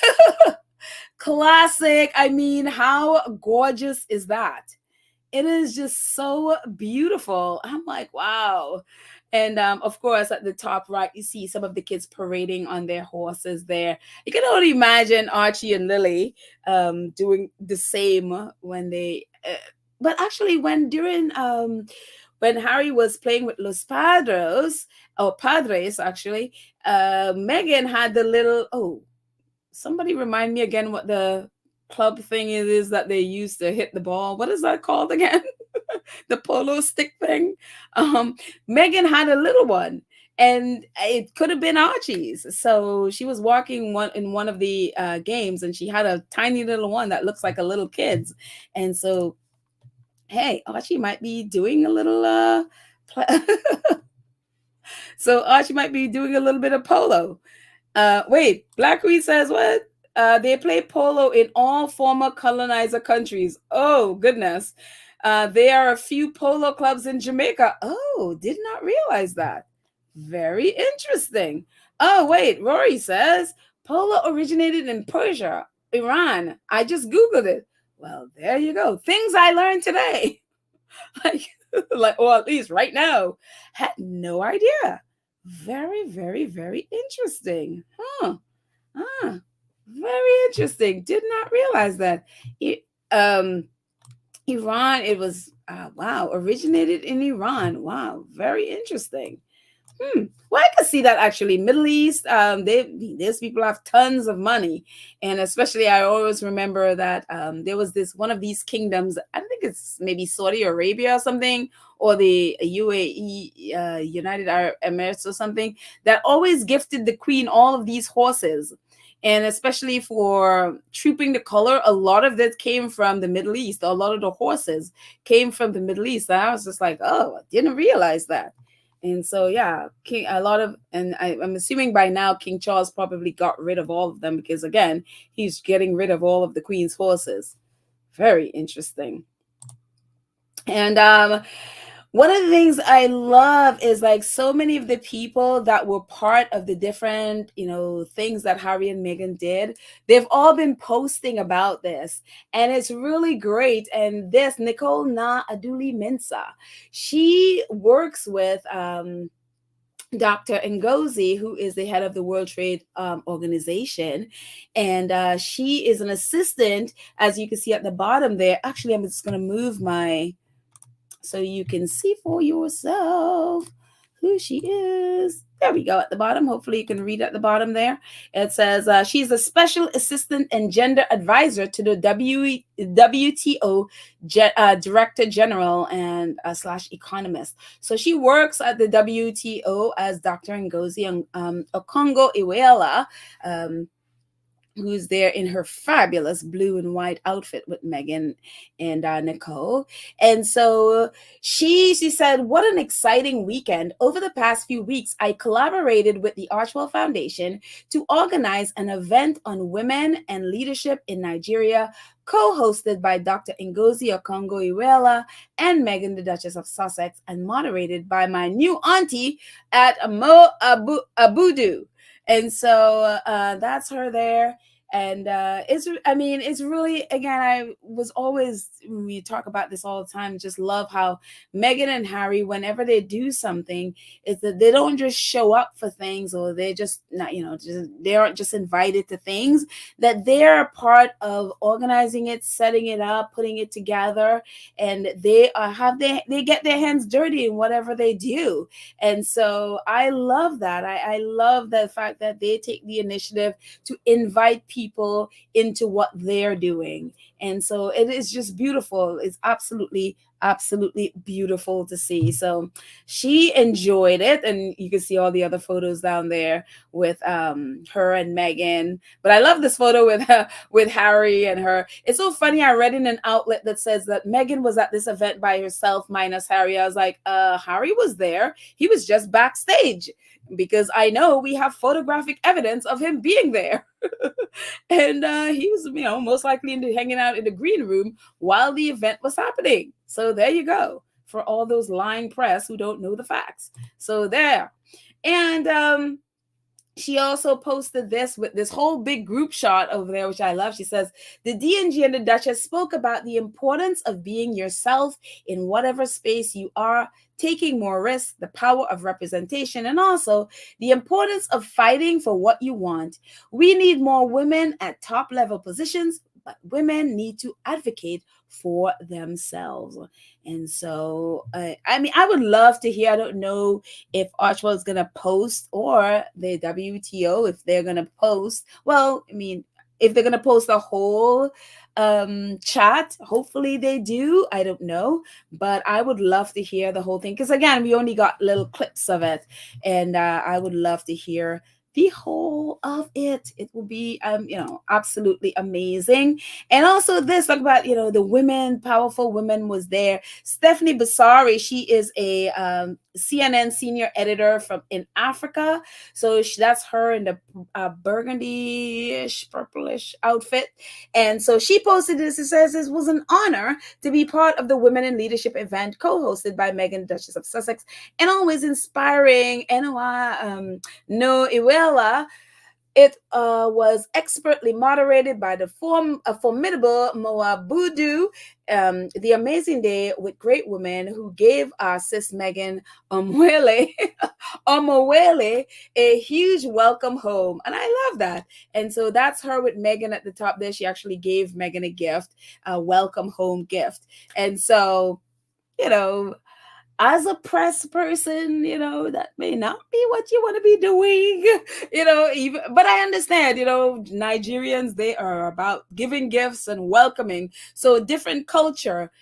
Classic. I mean, how gorgeous is that? It is just so beautiful. I'm like, wow. And of course, at the top right, you see some of the kids parading on their horses there. You can only imagine Archie and Lily doing the same when they. But actually, when Harry was playing with Los Padres, or Padres, actually, Meghan had the little. Oh, somebody remind me again what the club thing is that they use to hit the ball. What is that called again? The polo stick thing. Meghan had a little one, and it could have been Archie's. So she was walking in one of the games, and she had a tiny little one that looks like a little kid's. And so, hey, Archie might be doing a little. So Archie might be doing a little bit of polo. Wait, Black Reed says what? They play polo in all former colonizer countries. Oh, goodness. There are a few polo clubs in Jamaica. Oh, did not realize that. Very interesting. Oh, wait, Rory says polo originated in Persia, Iran. I just Googled it. Well, there you go. Things I learned today. Or at least right now. Had no idea. Very, very, very interesting. Huh. Very interesting. Did not realize that. Iran, it was, Wow, originated in Iran. Wow, very interesting. Well, I can see that actually. Middle East, these people have tons of money, and especially I always remember that there was this one of these kingdoms. I think it's maybe Saudi Arabia or something, or the UAE, United Arab Emirates or something, that always gifted the queen all of these horses. And especially for trooping the color, a lot of that came from the Middle East. A lot of the horses came from the Middle East. And I was just like, oh, I didn't realize that. And so, yeah, I'm assuming by now King Charles probably got rid of all of them because, again, he's getting rid of all of the Queen's horses. Very interesting. And one of the things I love is like so many of the people that were part of the different, things that Harry and Meghan did, they've all been posting about this. And it's really great. And this, Nicole Na Aduli Mensah, she works with Dr. Ngozi, who is the head of the World Trade Organization. And she is an assistant, as you can see at the bottom there. Actually, I'm just going to move so you can see for yourself who she is. There we go at the bottom. Hopefully you can read at the bottom there. It says she's a special assistant and gender advisor to the WTO director general and / economist. So she works at the WTO as Dr. Ngozi Okonjo-Iweala, who's there in her fabulous blue and white outfit with Meghan and Nicole. And so she said, what an exciting weekend. Over the past few weeks, I collaborated with the Archewell Foundation to organize an event on women and leadership in Nigeria, co-hosted by Dr. Ngozi Okonjo-Iweala and Meghan, the Duchess of Sussex, and moderated by my new auntie at Mo Abudu. And so that's her there. And it's really, again, I was always, we talk about this all the time, just love how Meghan and Harry, whenever they do something, is that they don't just show up for things, or they're just not, they aren't just invited to things, that they're a part of organizing it, setting it up, putting it together, and they get their hands dirty in whatever they do. And so I love that. I love the fact that they take the initiative to invite people into what they're doing. And so it is just beautiful. It's absolutely beautiful to see. So she enjoyed it, and you can see all the other photos down there with her and Meghan. But I love this photo with Harry and her. It's so funny. I read in an outlet that says that Meghan was at this event by herself minus Harry. I was like, Harry was there. He was just backstage, because I know we have photographic evidence of him being there. And he was, most likely hanging out in the green room while the event was happening. So there you go, for all those lying press who don't know the facts. So there. And she also posted this with this whole big group shot over there, which I love. She says, the DNG and the Duchess spoke about the importance of being yourself in whatever space you are, taking more risks, the power of representation, and also the importance of fighting for what you want. We need more women at top level positions, but women need to advocate for themselves. And so, I would love to hear, I don't know if Archewell is going to post, or the WTO, if they're going to post. Well, if they're going to post a whole chat, hopefully they do. I don't know, but I would love to hear the whole thing, because again, we only got little clips of it, and I would love to hear the whole of it. It will be absolutely amazing. And also this, talk about the women, powerful women was there. Stephanie Basari, she is a CNN senior editor in Africa. So that's her in the burgundy-ish, purplish outfit. And so she posted this. It says, it was an honor to be part of the Women in Leadership event co-hosted by Meghan, Duchess of Sussex, and always inspiring. No Iweala. It was expertly moderated by the formidable Moabudu, the amazing day with great women who gave our sis Meghan Omwele a huge welcome home. And I love that. And so that's her with Meghan at the top there. She actually gave Meghan a gift, a welcome home gift. And so you know, as a press person, that may not be what you want to be doing, even, but I understand, Nigerians, they are about giving gifts and welcoming. So different culture.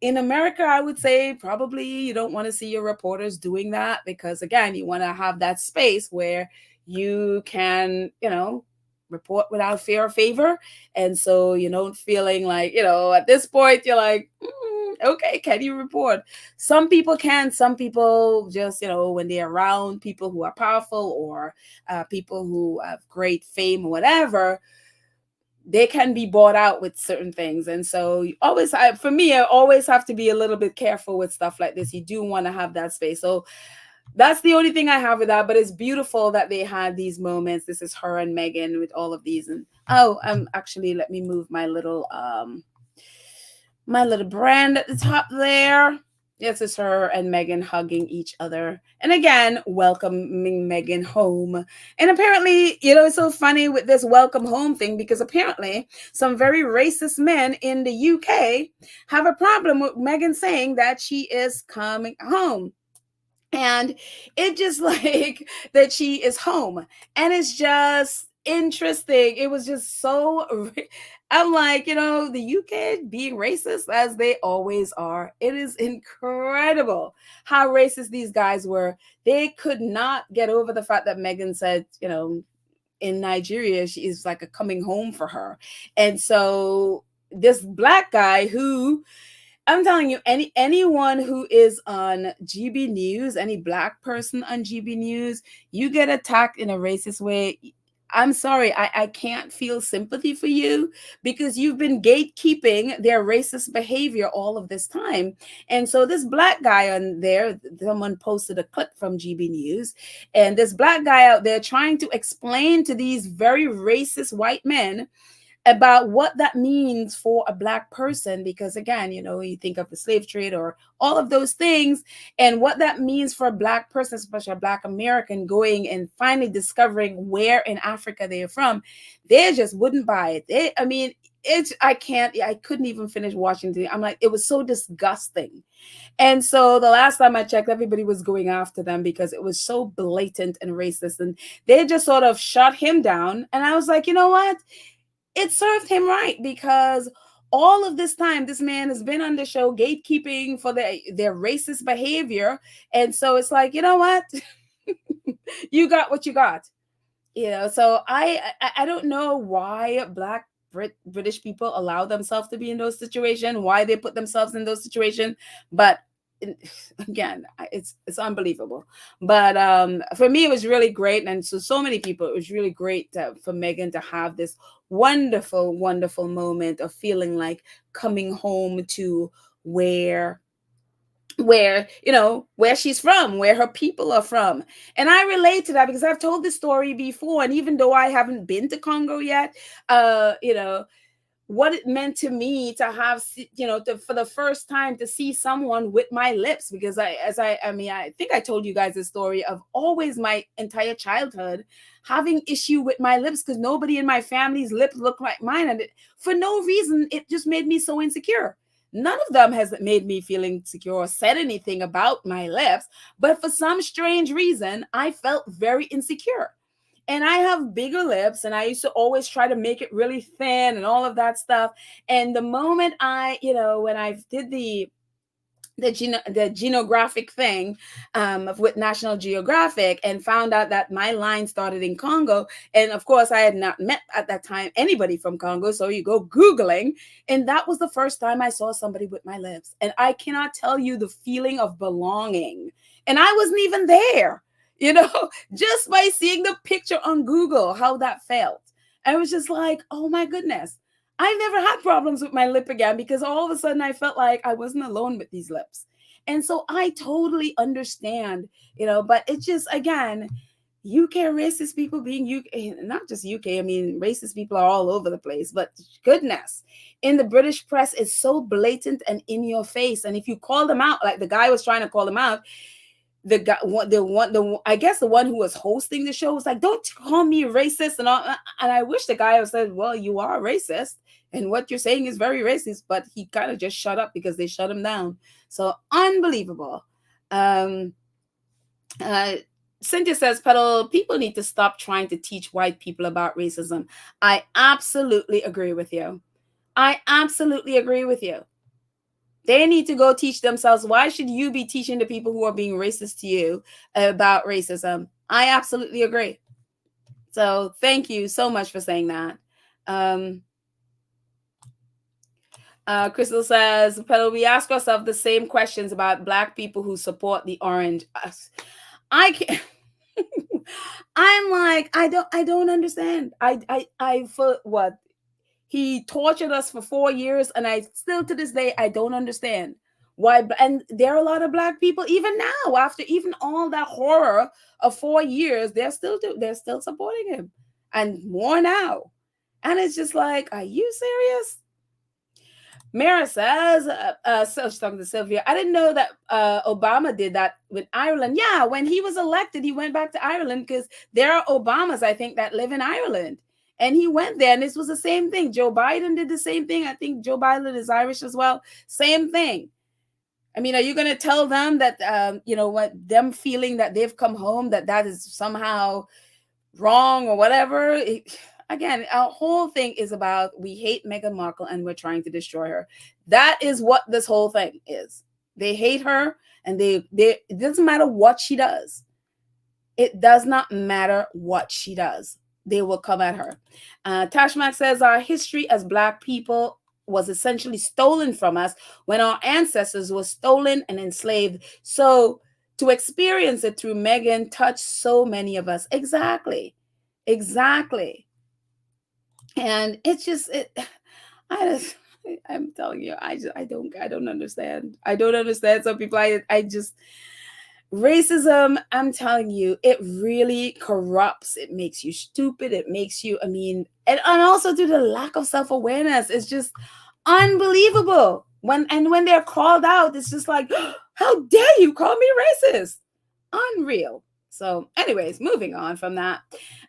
In America, I would say probably you don't want to see your reporters doing that because, again, you want to have that space where you can, report without fear or favor. And so you don't feeling like, at this point, you're like, okay, can you report? Some people can, some people just, when they're around people who are powerful or people who have great fame or whatever, they can be bought out with certain things. And so you always, for me, I always have to be a little bit careful with stuff like this. You do want to have that space. So that's the only thing I have with that. But it's beautiful that they had these moments. This is her and Meghan with all of these. And actually, let me move my little brand at the top there. This is her and Meghan hugging each other. And again, welcoming Meghan home. And apparently, it's so funny with this welcome home thing because apparently some very racist men in the UK have a problem with Meghan saying that she is coming home. And it just like that she is home. And it's just interesting. It was just so, I'm like, the UK being racist as they always are. It is incredible how racist these guys were. They could not get over the fact that Meghan said, in Nigeria, she is like a coming home for her. And so this black guy who, I'm telling you, anyone who is on GB News, any black person on GB News, you get attacked in a racist way. I'm sorry, I can't feel sympathy for you because you've been gatekeeping their racist behavior all of this time. And so this black guy on there, someone posted a clip from GB News, and this black guy out there trying to explain to these very racist white men about what that means for a black person, because again, you think of the slave trade or all of those things and what that means for a black person, especially a black American, going and finally discovering where in Africa they are from. They just wouldn't buy it. I couldn't even finish watching it. I'm like, it was so disgusting. And so the last time I checked, everybody was going after them because it was so blatant and racist, and they just sort of shut him down. And I was like, you know what? It served him right, because all of this time, this man has been on the show gatekeeping for their racist behavior. And so it's like, you know what? You got what you got. So I don't know why black British people allow themselves to be in those situations, why they put themselves in those situations. But again, it's unbelievable. But for me, it was really great. And so many people, it was really great for Meghan to have this wonderful, wonderful moment of feeling like coming home to where she's from, where her people are from. And I relate to that because I've told this story before. And even though I haven't been to Congo yet, what it meant to me to have, for the first time to see someone with my lips, because I think I told you guys the story of always my entire childhood having issue with my lips because nobody in my family's lips looked like mine. And for no reason, it just made me so insecure. None of them has made me feel insecure or said anything about my lips, but for some strange reason, I felt very insecure. And I have bigger lips, and I used to always try to make it really thin and all of that stuff. And the moment when I did the genographic thing with National Geographic and found out that my line started in Congo, and of course I had not met at that time anybody from Congo, so you go Googling, and that was the first time I saw somebody with my lips. And I cannot tell you the feeling of belonging, and I wasn't even there. Just by seeing the picture on Google, how that felt. I was just like, oh my goodness. I never had problems with my lip again because all of a sudden I felt like I wasn't alone with these lips. And so I totally understand, but it's just, again, UK racist people being UK, not just UK, I mean, racist people are all over the place, but goodness, in the British press, it's so blatant and in your face. And if you call them out, like the guy was trying to call them out, the guy, I guess the one who was hosting the show was like, "Don't call me racist," and all. And I wish the guy said, "Well, you are racist, and what you're saying is very racist," but he kind of just shut up because they shut him down. So unbelievable. Um, uh, Cynthia says, "Pedal, people need to stop trying to teach white people about racism." I absolutely agree with you. I absolutely agree with you. They need to go teach themselves. Why should you be teaching the people who are being racist to you about racism? I absolutely agree. So thank you so much for saying that. Crystal says, Pedal, we ask ourselves the same questions about Black people who support the orange. I can't. I'm like, I don't understand. I for what? He tortured us for 4 years, and I still to this day I don't understand why. And there are a lot of Black people even now, after even all that horror of 4 years, they're still supporting him, and more now. And it's just like, are you serious? Mara says, so she's talking to Sylvia, I didn't know that Obama did that with Ireland. Yeah, when he was elected, he went back to Ireland because there are Obamas, I think, that live in Ireland. And he went there, and this was the same thing. Joe Biden did the same thing. I think Joe Biden is Irish as well. Same thing. I mean, are you going to tell them that, what them feeling that they've come home, that is somehow wrong or whatever? Again, our whole thing is about we hate Meghan Markle and we're trying to destroy her. That is what this whole thing is. They hate her, and it doesn't matter what she does. It does not matter what she does. They will come at her. Tashmak says, our history as Black people was essentially stolen from us when our ancestors were stolen and enslaved. So to experience it through Meghan touched so many of us. Exactly. And it's just, I'm telling you, I don't understand. I don't understand some people. I just, racism, I'm telling you, it really corrupts. It makes you stupid. It makes you, and also to the lack of self-awareness. It's just unbelievable. When they're called out, it's just like, how dare you call me racist? Unreal. So anyways, moving on from that.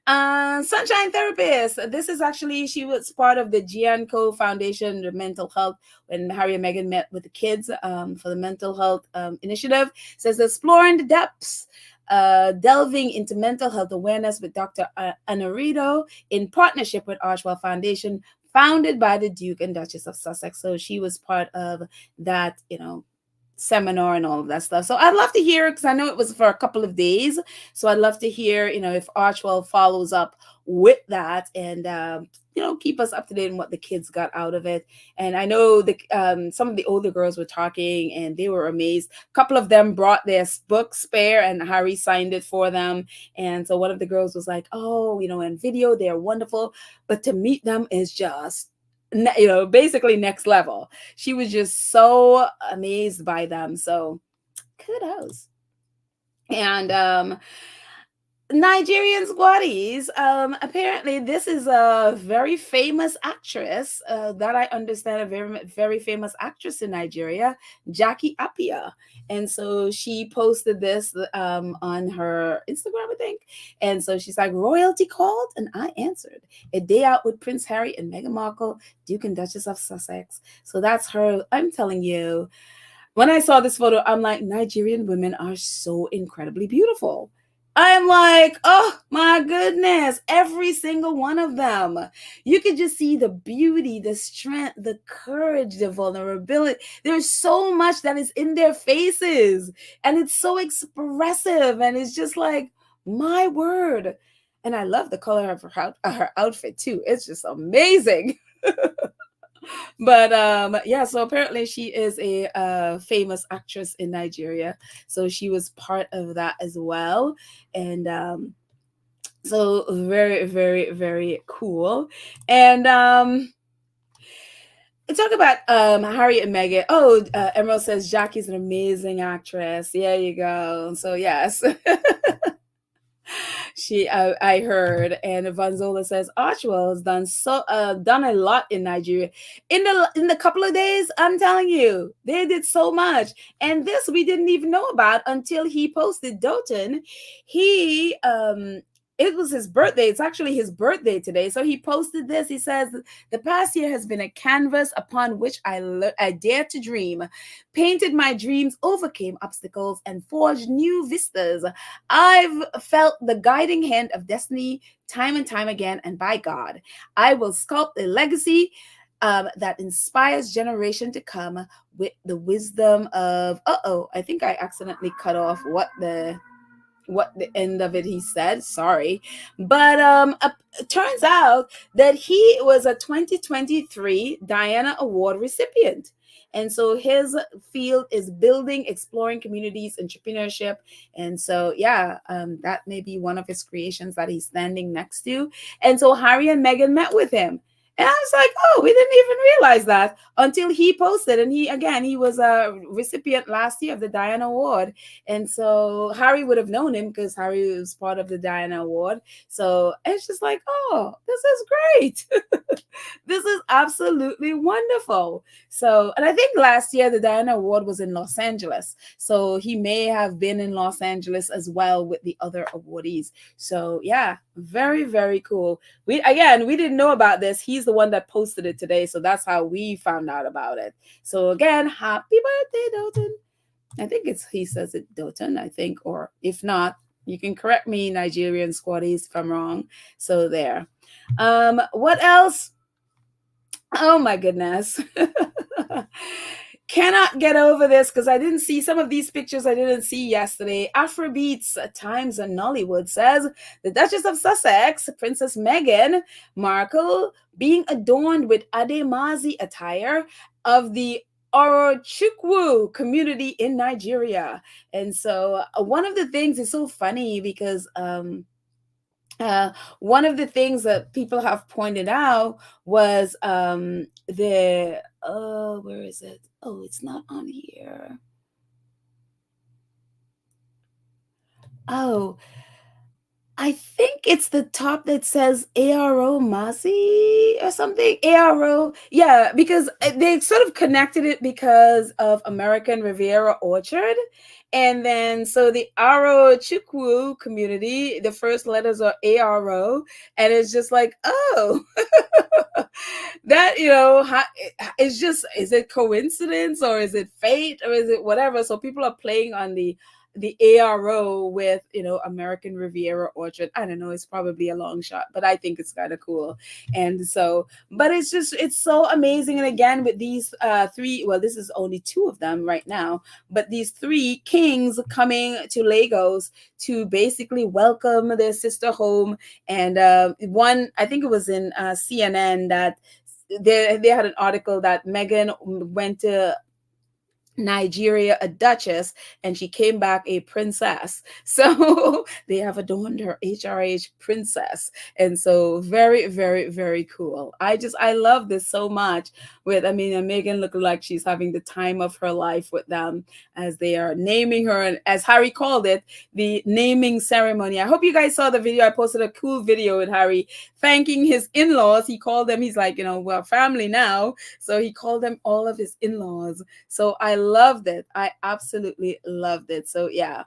Sunshine Therapist. This is actually, she was part of the Gianco Foundation, the mental health, when Harry and Meghan met with the kids for the mental health initiative. Says exploring the depths, delving into mental health awareness with Dr. Anarito in partnership with Archewell Foundation, founded by the Duke and Duchess of Sussex. So she was part of that, seminar and all of that stuff. So I'd love to hear, because I know it was for a couple of days. So I'd love to hear, if Archewell follows up with that and, keep us up to date on what the kids got out of it. And I know some of the older girls were talking and they were amazed. A couple of them brought their book spare and Harry signed it for them. And so one of the girls was like, oh, in video, they're wonderful. But to meet them is just basically next level. She was just so amazed by them. So kudos. And Nigerian squatties. Apparently, this is a very famous actress that I understand, a very, very famous actress in Nigeria, Jackie Appiah. And so she posted this on her Instagram, I think. And so she's like, royalty called, and I answered. A day out with Prince Harry and Meghan Markle, Duke and Duchess of Sussex. So that's her. I'm telling you, when I saw this photo, I'm like, Nigerian women are so incredibly beautiful. I'm like, oh my goodness, every single one of them. You could just see the beauty, the strength, the courage, the vulnerability. There's so much that is in their faces, and it's so expressive, and it's just like, my word. And I love the color of her outfit too. It's just amazing. But yeah, so apparently she is a famous actress in Nigeria, so she was part of that as well. And so very, very, very cool. And talk about Harry and Meghan. Oh, Emerald says Jackie's an amazing actress. There you go. So yes. I heard, and Vanzola says Archewell has done a lot in Nigeria. In the couple of days, I'm telling you, they did so much. And this we didn't even know about until he posted Doton. He it was his birthday. It's actually his birthday today. So he posted this. He says, "The past year has been a canvas upon which I dared to dream, painted my dreams, overcame obstacles, and forged new vistas. I've felt the guiding hand of destiny time and time again, and by God, I will sculpt a legacy that inspires generation to come with the wisdom of." I think I accidentally cut off what the end of it he said. Sorry. But it turns out that he was a 2023 Diana Award recipient. And so his field is building, exploring communities, entrepreneurship. And so, yeah, that may be one of his creations that he's standing next to. And so Harry and Meghan met with him. And I was like, oh, we didn't even realize that until he posted. And he was a recipient last year of the Diana Award. And so Harry would have known him because Harry was part of the Diana Award. So it's just like, oh, this is great. This is absolutely wonderful. So, and I think last year the Diana Award was in Los Angeles. So he may have been in Los Angeles as well with the other awardees. So yeah, very, very cool. We didn't know about this. He's the one that posted it today. So that's how we found out about it. So again, happy birthday, Doton. I think he says it Doton, I think, or if not, you can correct me, Nigerian squaddies, if I'm wrong. So there. What else? Oh my goodness. Cannot get over this because I didn't see some of these pictures I didn't see yesterday. Afrobeats Times and Nollywood says the Duchess of Sussex, Princess Meghan Markle, being adorned with Ademazi attire of the Archewell community in Nigeria. And so one of the things is so funny because one of the things that people have pointed out was the where is it? Oh, it's not on here. Oh, I think it's the top that says ARO Mazi or something. ARO, yeah, because they sort of connected it because of American Riviera Orchard. And then, so the Aro Chukwu community, the first letters are ARO. And it's just like, oh, that, it's just, is it coincidence or is it fate or is it whatever? So people are playing on the ARO with American Riviera Orchard. I don't know, it's probably a long shot, but I think it's kind of cool. And so, but it's so amazing. And again, with these three, well, this is only two of them right now, but these three kings coming to Lagos to basically welcome their sister home. And one, I think it was in CNN that they had an article that Meghan went to Nigeria a duchess and she came back a princess. So they have adorned her HRH princess. And so very, very, very cool. I love this so much and Meghan looking like she's having the time of her life with them as they are naming her. And as Harry called it, the naming ceremony. I hope you guys saw the video. I posted a cool video with Harry thanking his in-laws. He called them, he's like, we're family now. So he called them all of his in-laws. So I loved it. I absolutely loved it. So yeah.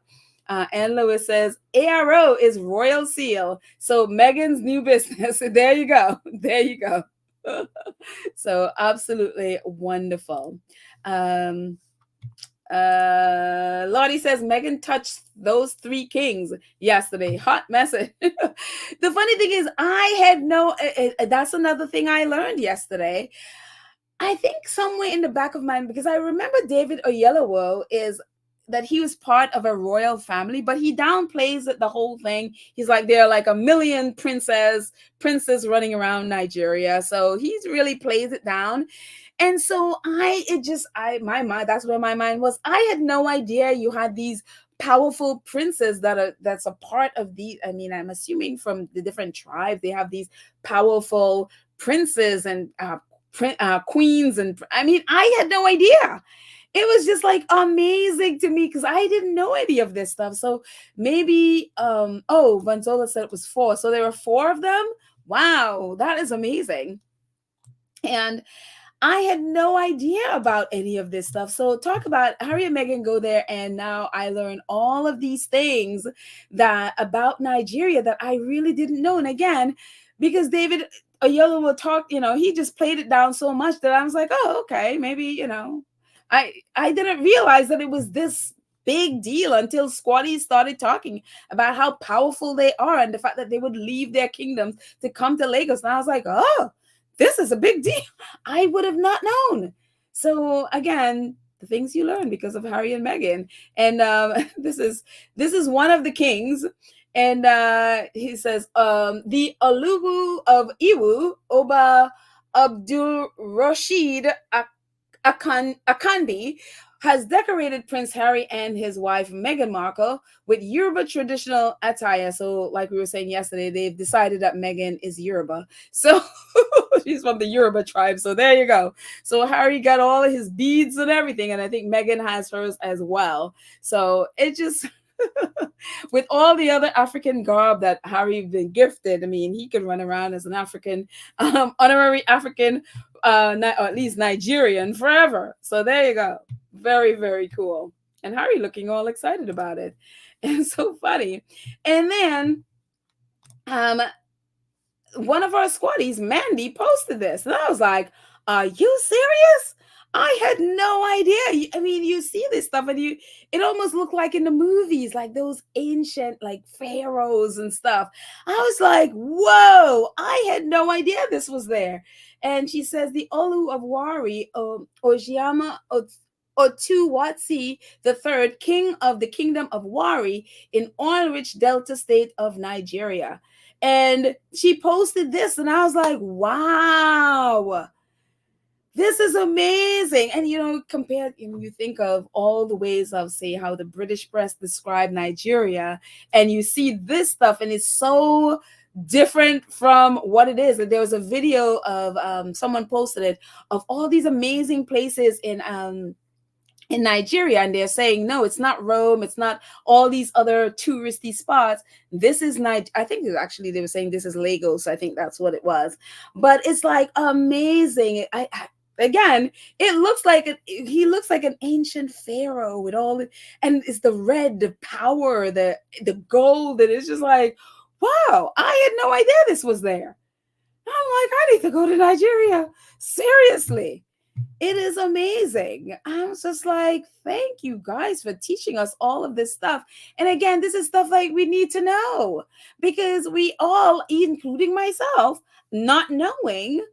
Anne Lewis says ARO is royal seal. So Meghan's new business. There you go. There you go. So absolutely wonderful. Lottie says Meghan touched those three kings yesterday. Hot message. The funny thing is, I had that's another thing I learned yesterday. I think somewhere in the back of my mind, because I remember David Oyelowo is that he was part of a royal family, but he downplays it, the whole thing. He's like, there are like a million princes running around Nigeria. So he really plays it down. And so my mind, that's where my mind was. I had no idea you had these powerful princes that's a part of the, I'm assuming from the different tribes, they have these powerful princes and queens. And I had no idea. it was just like amazing to me because I didn't know any of this stuff. So maybe oh, Vanzola said it was 4. So there were 4 of them. Wow, that is amazing. And I had no idea about any of this stuff. So talk about Harry and Meghan go there, and now I learn all of these things that about Nigeria that I really didn't know. And again, because David Oyelowo will talk, he just played it down so much that I was like, oh, okay, maybe, I didn't realize that it was this big deal until squatties started talking about how powerful they are and the fact that they would leave their kingdoms to come to Lagos. And I was like, oh, this is a big deal. I would have not known. So again, the things you learn because of Harry and Meghan. And this is one of the kings. And he says, the Olugu of Iwu, Oba Abdul Rashid Akandi, has decorated Prince Harry and his wife Meghan Markle with Yoruba traditional attire. So, like we were saying yesterday, they've decided that Meghan is Yoruba. So she's from the Yoruba tribe. So there you go. So Harry got all of his beads and everything, and I think Meghan has hers as well. So it just with all the other African garb that Harry been gifted, I mean, he could run around as an African, honorary African, or at least Nigerian forever. So there you go. Very, very cool. And Harry looking all excited about it. And so funny. And then one of our squaddies, Mandy, posted this. And I was like, are you serious? I had no idea. I mean, you see this stuff and it almost looked like in the movies, like those ancient, like pharaohs and stuff. I was like, whoa, I had no idea this was there. And she says the Olu of Wari, Ojiama Otuwatsi III, king of the kingdom of Wari in oil-rich Delta state of Nigeria. And she posted this and I was like, wow. This is amazing. And, compared, you think of all the ways of, say, how the British press describe Nigeria, and you see this stuff, and it's so different from what it is. And there was a video of someone posted it of all these amazing places in Nigeria, and they're saying, no, it's not Rome, it's not all these other touristy spots. This is I think actually they were saying this is Lagos. I think that's what it was. But it's like amazing. Again, it looks like he looks like an ancient pharaoh with all it, and it's the red, the power, the gold, and it's just like, wow, I had no idea this was there. I'm like, I need to go to Nigeria. Seriously. It is amazing. I'm just like, thank you guys for teaching us all of this stuff. And again, this is stuff like we need to know because we all, including myself, not knowing,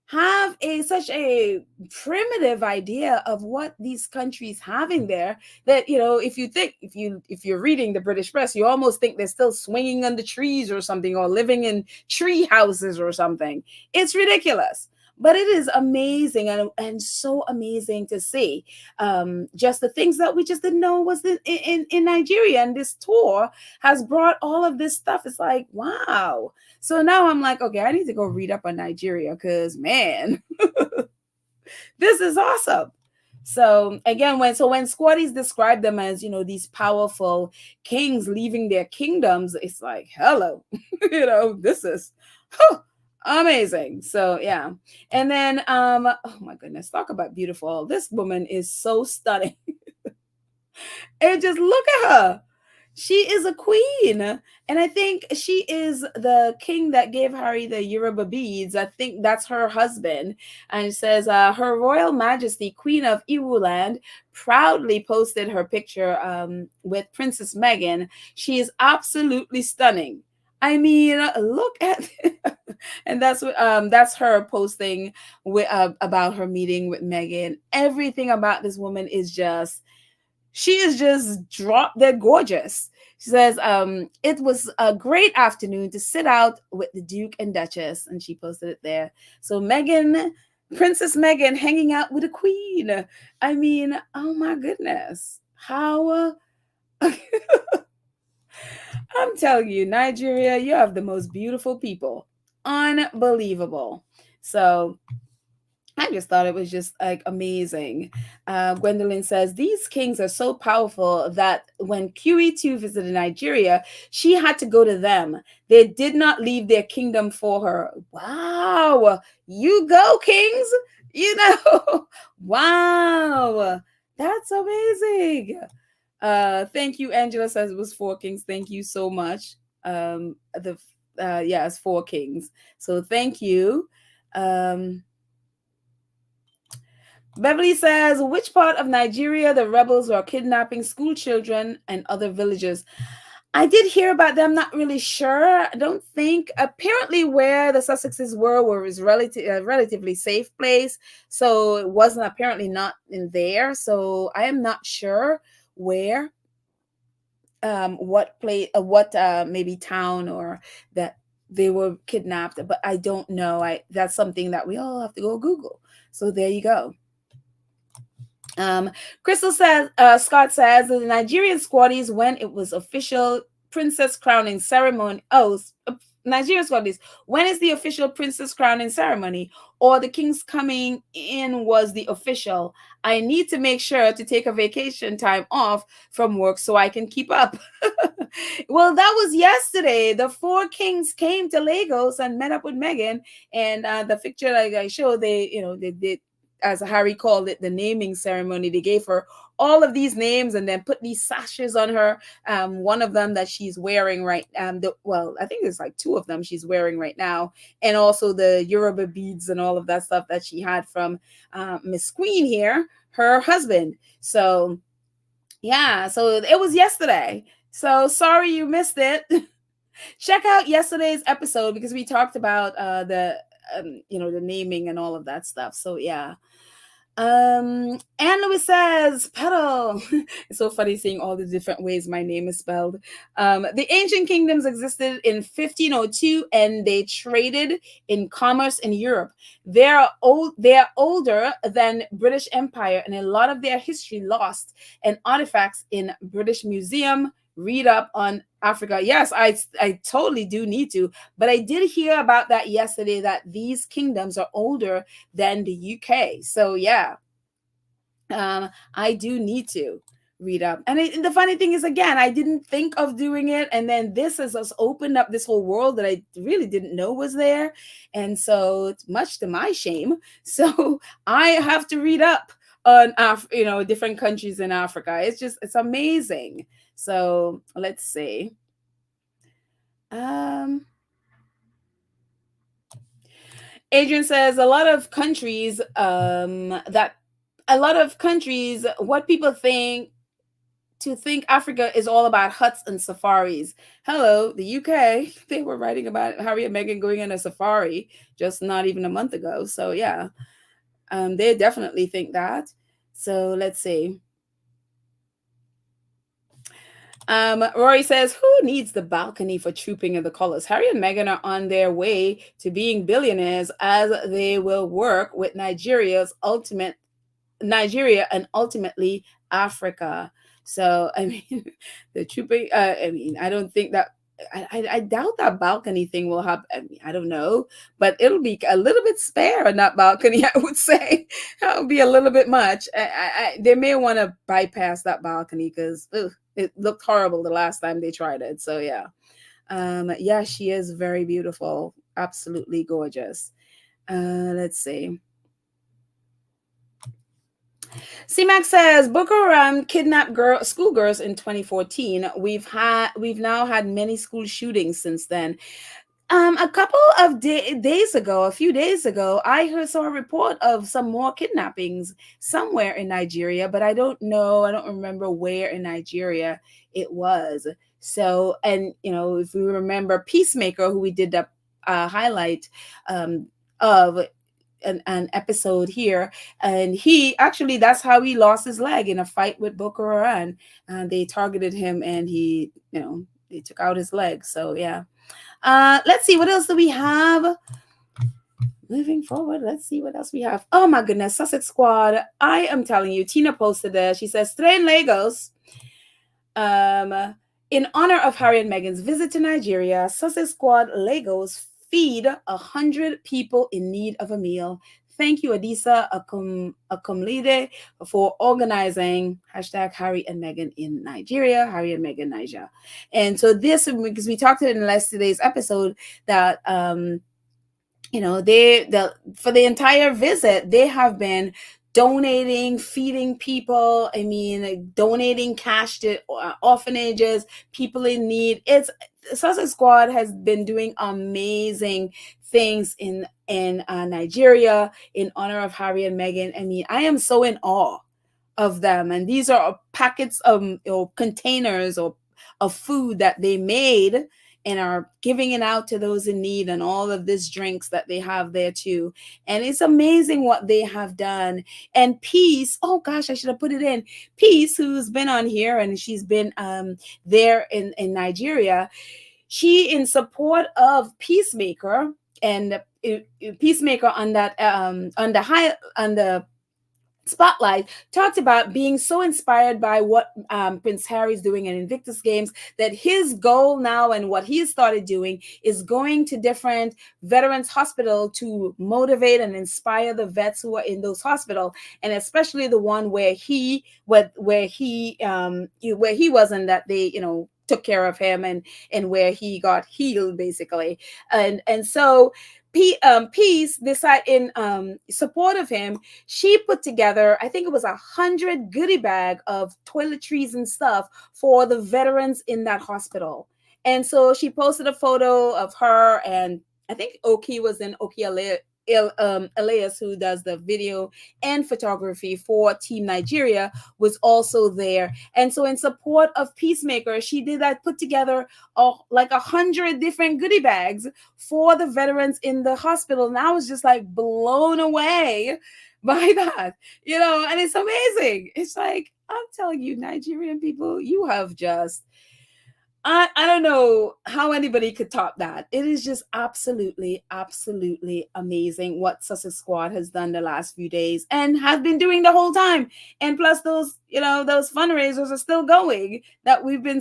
have such a primitive idea of what these countries having there that if you're reading the British press, you almost think they're still swinging on the trees or something, or living in tree houses or something. It's ridiculous. But it is amazing and so amazing to see just the things that we just didn't know was in Nigeria. And this tour has brought all of this stuff. It's like, wow. So now I'm like, okay, I need to go read up on Nigeria because, man, this is awesome. So again, when squatties describe them as, these powerful kings leaving their kingdoms, it's like, hello, this is... amazing. So yeah. And then oh my goodness, talk about beautiful. This woman is so stunning. And just look at her. She is a queen. And I think she is the king that gave Harry the Yoruba beads. I think that's her husband. And it says Her Royal Majesty Queen of Iwuland proudly posted her picture with Princess Meghan. She is absolutely stunning. I mean, look at and that's her posting with about her meeting with Meghan. Everything about this woman is just drop dead gorgeous. She says, it was a great afternoon to sit out with the Duke and Duchess, and she posted it there. So Princess Meghan hanging out with a queen. I mean, oh my goodness. How I'm telling you, Nigeria, you have the most beautiful people. Unbelievable. So I just thought it was just like amazing. Gwendolyn says these kings are so powerful that when QE2 visited Nigeria, she had to go to them. They did not leave their kingdom for her. Wow, you go, kings. You know, wow, that's amazing. Thank you, Angela says it was four kings. Thank you so much. The yeah, it's four kings. So thank you. Beverly says, which part of Nigeria the rebels were kidnapping school children and other villagers? I did hear about them, not really sure. I don't think. Apparently, where the Sussexes were was a relatively safe place. So it wasn't apparently not in there. So I am not sure where, what place, what maybe town or that they were kidnapped. But I don't know. That's something that we all have to go Google. So there you go. Crystal says, Scott says the Nigerian squaddies, when it was official princess crowning ceremony. Oh, Nigerian squaddies, when is the official princess crowning ceremony? Or the king's coming in was the official? I need to make sure to take a vacation time off from work so I can keep up. Well, that was yesterday. The four kings came to Lagos and met up with Meghan, and the picture like I showed, they did, as Harry called it, the naming ceremony. They gave her all of these names and then put these sashes on her. One of them that she's wearing right, well, I think there's like two of them she's wearing right now, and also the Yoruba beads and all of that stuff that she had from Miss Queen here, her husband. So yeah, so it was yesterday. So sorry you missed it. Check out yesterday's episode because we talked about the naming and all of that stuff. So yeah. Anne Louis says, Petal. It's so funny seeing all the different ways my name is spelled. The ancient kingdoms existed in 1502 and they traded in commerce in Europe. They're older than British Empire and a lot of their history lost and artifacts in British Museum. Read up on Africa. Yes, I totally do need to. But I did hear about that yesterday, that these kingdoms are older than the UK. So yeah, I do need to read up. And the funny thing is, again, I didn't think of doing it. And then this has just opened up this whole world that I really didn't know was there. And so it's much to my shame. So I have to read up on different countries in Africa. It's amazing. So let's see. Adrian says a lot of countries, what people think Africa is all about huts and safaris. Hello, the UK, they were writing about Harry and Meghan going on a safari just not even a month ago. So yeah, they definitely think that. So let's see. Rory says, who needs the balcony for trooping of the colors? Harry and Meghan are on their way to being billionaires as they will work with Nigeria and ultimately Africa. So, I mean, the trooping, I don't think that, I doubt that balcony thing will happen. I mean, I don't know, but it'll be a little bit spare on that balcony, I would say. That would be a little bit much. They may want to bypass that balcony because it looked horrible the last time they tried it. So yeah. Yeah, she is very beautiful. Absolutely gorgeous. Let's see. CMAX says Boko Haram kidnapped schoolgirls in 2014. We've now had many school shootings since then. A couple of days ago, a few days ago, I saw a report of some more kidnappings somewhere in Nigeria, but I don't remember where in Nigeria it was. So, and if we remember Peacemaker, who we did the highlight of an episode here, and that's how he lost his leg in a fight with Boko Haram, and they targeted him, and they took out his leg. So yeah. Let's see, what else do we have? Moving forward, let's see what else we have. Oh my goodness, Sussex Squad. I am telling you, Tina posted there. She says, today in Lagos, in honor of Harry and Meghan's visit to Nigeria, Sussex Squad Lagos feed 100 people in need of a meal. thank you, Adisa Akumlide, for organizing hashtag Harry and Meghan in Nigeria, Harry and Meghan Niger. And so this, because we talked in today's episode that for the entire visit they have been donating, feeding people, I mean donating cash to orphanages, people in need. It's Sussex Squad has been doing amazing things in Nigeria in honor of Harry and Meghan. I mean, I am so in awe of them, and these are packets or containers or of food that they made and are giving it out to those in need, and all of these drinks that they have there too. And it's amazing what they have done. And Peace, oh gosh, I should have put it in. Peace, who's been on here and she's been there in Nigeria, she, in support of Peacemaker and Peacemaker on that on the Spotlight, talked about being so inspired by what Prince Harry's doing in Invictus Games, that his goal now and what he started doing is going to different veterans hospital to motivate and inspire the vets who are in those hospitals, and especially the one where he was and that they took care of him, and where he got healed basically. And so Peace decide in support of him, she put together, I think it was 100 goodie bag of toiletries and stuff for the veterans in that hospital. And so she posted a photo of her, and I think Oki was in Oki Elias, who does the video and photography for Team Nigeria, was also there. And so in support of Peacemaker, she did that, put together like 100 different goodie bags for the veterans in the hospital. And I was just like blown away by that, and it's amazing. It's like, I'm telling you, Nigerian people, you have just, I don't know how anybody could top that. It is just absolutely, absolutely amazing what Sussex Squad has done the last few days and have been doing the whole time. And plus those, those fundraisers are still going that we've been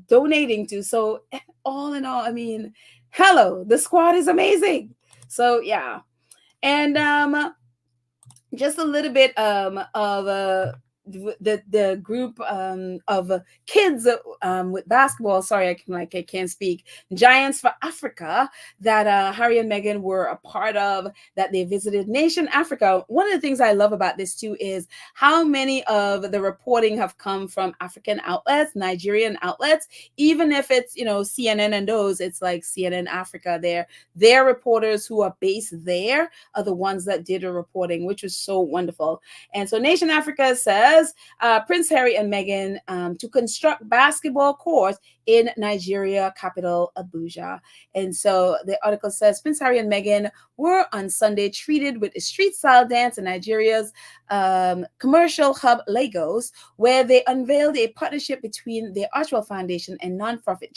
donating to. So all in all, I mean, hello, the squad is amazing. So yeah. And just a little bit of the group of kids with basketball. Sorry, I can't speak. Giants for Africa that Harry and Meghan were a part of. That they visited Nation Africa. One of the things I love about this too is how many of the reporting have come from African outlets, Nigerian outlets. Even if it's CNN and those, it's like CNN Africa. Their reporters who are based there are the ones that did the reporting, which was so wonderful. And so Nation Africa says Prince Harry and Meghan to construct basketball courts in Nigeria capital Abuja. And so the article says Prince Harry and Meghan were on Sunday treated with a street-style dance in Nigeria's commercial hub Lagos, where they unveiled a partnership between the Archewell Foundation and nonprofit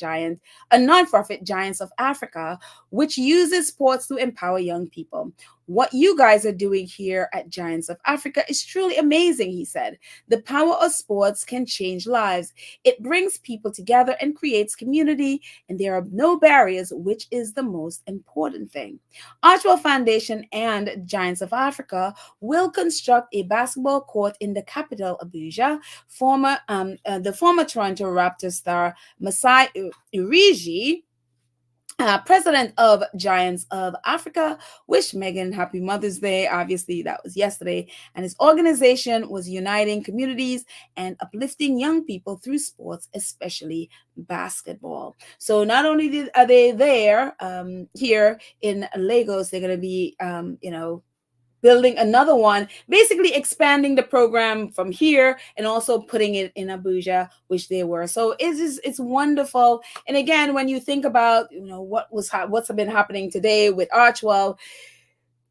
Giants of Africa, which uses sports to empower young people. What you guys are doing here at Giants of Africa is truly amazing, he said. The power of sports can change lives. It brings people together and creates community, and there are no barriers, which is the most important thing. Archewell Foundation and Giants of Africa will construct a basketball court in the capital, Abuja. The former Toronto Raptors star Masai Ujiri, president of Giants of Africa, wished Meghan happy Mother's Day. Obviously, that was yesterday. And his organization was uniting communities and uplifting young people through sports, especially basketball. So not only are they there here in Lagos, they're going to be, building another one, basically expanding the program from here and also putting it in Abuja, which they were. So it's wonderful. And again, when you think about what's been happening today with Archewell,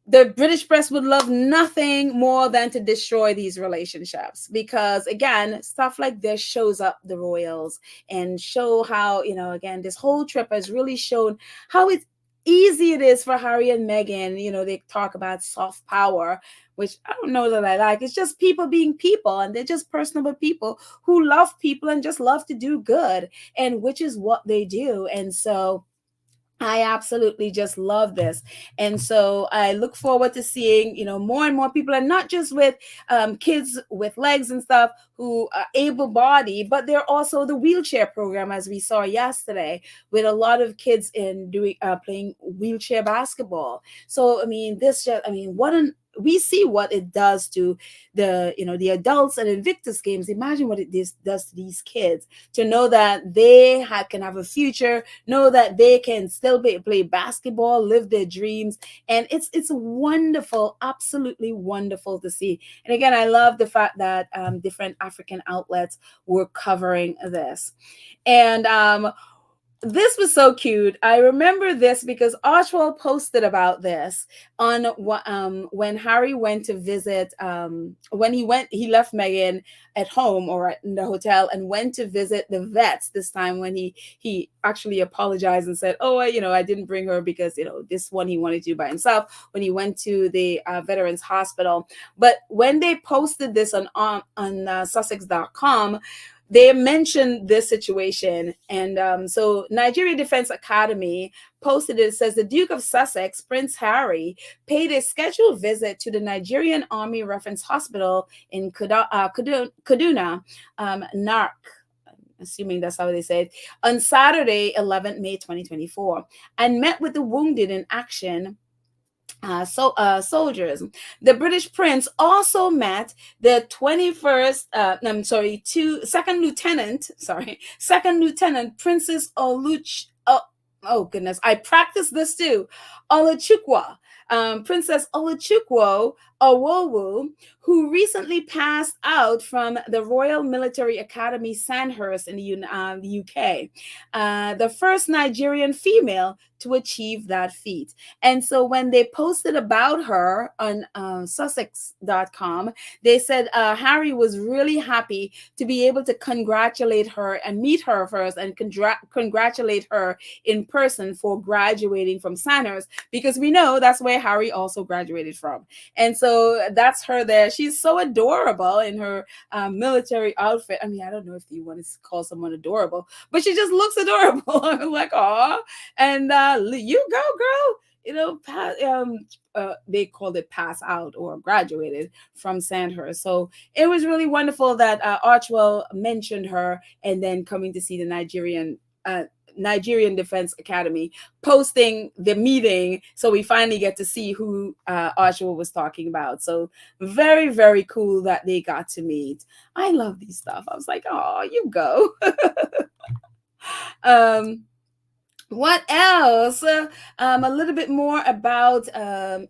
the British press would love nothing more than to destroy these relationships, because again, stuff like this shows up the royals and show how, again, this whole trip has really shown how it's easy it is for Harry and Meghan. They talk about soft power, which I don't know that I like. It's just people being people, and they're just personable people who love people and just love to do good, and which is what they do. And so I absolutely just love this. And so I look forward to seeing, more and more people, and not just with kids with legs and stuff who are able bodied, but they're also the wheelchair program, as we saw yesterday, with a lot of kids in doing playing wheelchair basketball. So, I mean, we see what it does to the adults and Invictus Games. Imagine what does to these kids, to know that can have a future, know that they can still play basketball, live their dreams. And it's wonderful, absolutely wonderful to see. And again, I love the fact that different African outlets were covering this. And this was so cute. I remember this because Archewell posted about this on when Harry went to visit. He left Meghan at home or in the hotel and went to visit the vets. This time when he actually apologized and said, "Oh, I didn't bring her because this one he wanted to do by himself." When he went to the Veterans Hospital, but when they posted this on Sussex.com, they mentioned this situation. And so Nigeria Defense Academy posted it. It says the Duke of Sussex, Prince Harry, paid a scheduled visit to the Nigerian Army Reference Hospital in Kaduna, NARC, assuming that's how they say it, on Saturday, 11th May 2024, and met with the wounded in action soldiers. The British Prince also met the 2nd Lieutenant Princess Oluch. Oh goodness, I practiced this too. Oluchukwu, Princess Oluchukwu Owowu, who recently passed out from the Royal Military Academy Sandhurst in the UK, the first Nigerian female to achieve that feat. And so when they posted about her on Sussex.com, they said Harry was really happy to be able to congratulate her and meet her first and congratulate her in person for graduating from Sandhurst, because we know that's where Harry also graduated from. And so that's her there. She's so adorable in her military outfit. I mean, I don't know if you want to call someone adorable, but she just looks adorable. I'm like, aw. And you go, girl. They called it pass out or graduated from Sandhurst. So it was really wonderful that Archewell mentioned her, and then coming to see the Nigerian Defense Academy posting the meeting, so we finally get to see who Archewell was talking about. So very, very cool that they got to meet. I love these stuff. I was like, oh, you go. What else? A little bit more about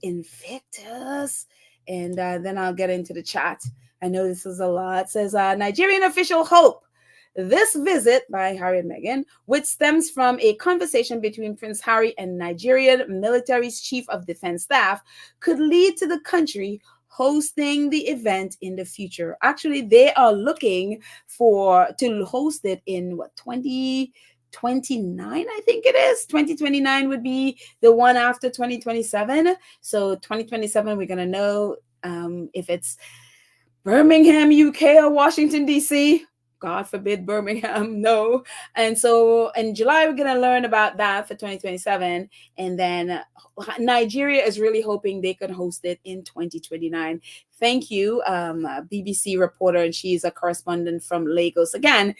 Invictus, and then I'll get into the chat. I know this is a lot. It says Nigerian official hope this visit by Harry and Meghan, which stems from a conversation between Prince Harry and Nigerian military's chief of defense staff, could lead to the country hosting the event in the future. Actually, they are looking to host it in 2029, I think it is. 2029 would be the one after 2027. So 2027, we're going to know if it's Birmingham, UK, or Washington, D.C. God forbid Birmingham, no. And so in July, we're going to learn about that for 2027. And then Nigeria is really hoping they can host it in 2029. Thank you, BBC reporter, and she's a correspondent from Lagos. Again,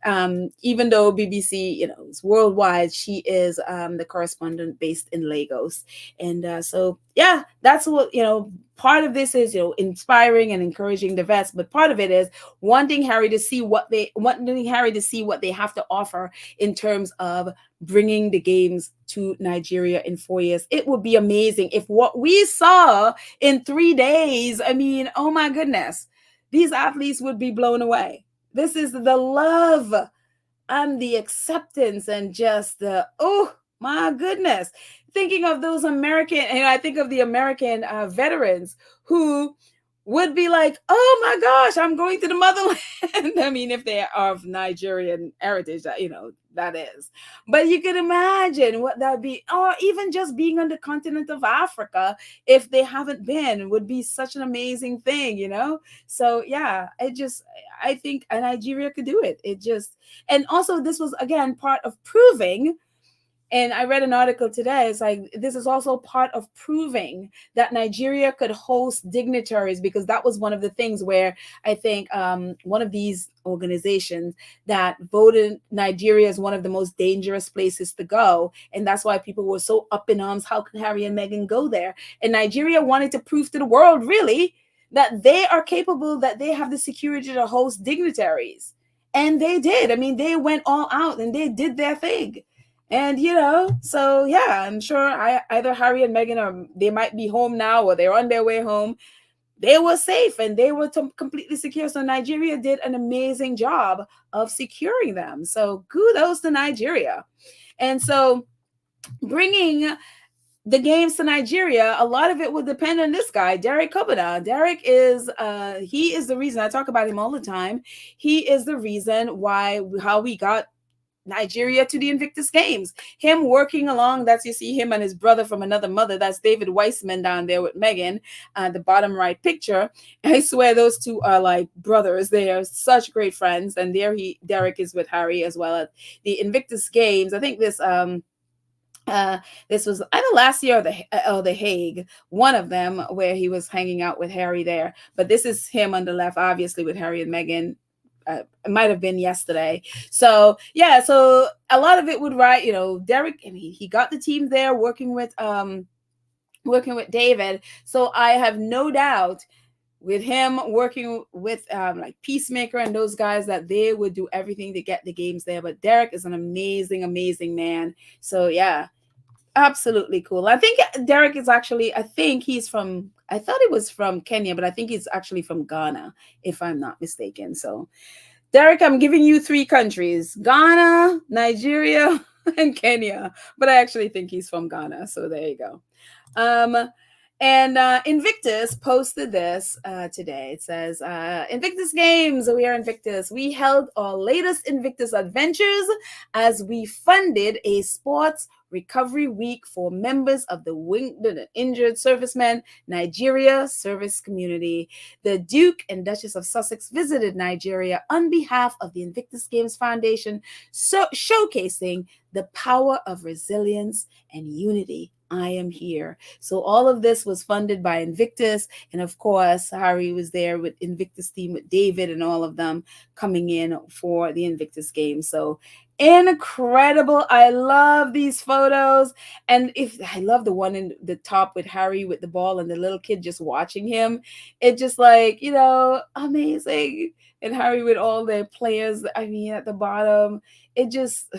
even though BBC, is worldwide, she is the correspondent based in Lagos. And so, yeah, that's what, part of this is, inspiring and encouraging the vets, but part of it is wanting Harry to see what they have to offer in terms of bringing the games to Nigeria in 4 years. It would be amazing if what we saw in 3 days, I mean, oh my goodness, these athletes would be blown away. This is the love and the acceptance and just the, oh my goodness. Thinking of those American, and I think of the American veterans who would be like, oh my gosh, I'm going to the motherland. I mean, if they are of Nigerian heritage, that is. But you can imagine what that would be, or even just being on the continent of Africa, if they haven't been, would be such an amazing thing, So yeah, I think Nigeria could do it. And also this was, again, part of proving And I read an article today. It's like this is also part of proving that Nigeria could host dignitaries, because that was one of the things where I think one of these organizations that voted Nigeria as one of the most dangerous places to go. And that's why people were so up in arms. How can Harry and Meghan go there? And Nigeria wanted to prove to the world, really, that they are capable, that they have the security to host dignitaries. And they did. I mean, they went all out and they did their thing. And, so yeah, I'm sure either Harry and Meghan, or they might be home now or they're on their way home. They were safe and they were completely secure. So Nigeria did an amazing job of securing them. So kudos to Nigeria. And so bringing the games to Nigeria, a lot of it will depend on this guy, Derek Kobada. Derek is he is the reason, I talk about him all the time. He is the reason how we got Nigeria to the Invictus Games. Him working along, that's, you see him and his brother from another mother. That's David Weissman down there with Meghan, the bottom right picture. I swear those two are like brothers. They are such great friends. And Derek is with Harry as well at the Invictus Games. I think this was either last year or the Hague, one of them, where he was hanging out with Harry there. But this is him on the left, obviously with Harry and Meghan. It might have been yesterday. So yeah, so a lot of it would Derek, I mean, he got the team there working with David. So I have no doubt with him working with like Peacemaker and those guys that they would do everything to get the games there. But Derek is an amazing, amazing man. So yeah, absolutely cool. I think Derek is actually, I thought he was from Kenya, but I think he's actually from Ghana, if I'm not mistaken. So Derek, I'm giving you 3 countries: Ghana, Nigeria, and Kenya. But I actually think he's from Ghana. So there you go. And Invictus posted this today. It says, Invictus Games, we are Invictus. We held our latest Invictus adventures as we funded a sports recovery week for members of the injured servicemen Nigeria service community. The Duke and Duchess of Sussex visited Nigeria on behalf of the Invictus Games Foundation, showcasing the power of resilience and unity. I am here. So all of this was funded by Invictus. And of course, Harry was there with Invictus team, with David and all of them coming in for the Invictus Games. So incredible. I love these photos. And I love the one in the top with Harry with the ball and the little kid just watching him. It just like, amazing. And Harry with all the players, I mean, at the bottom, it just...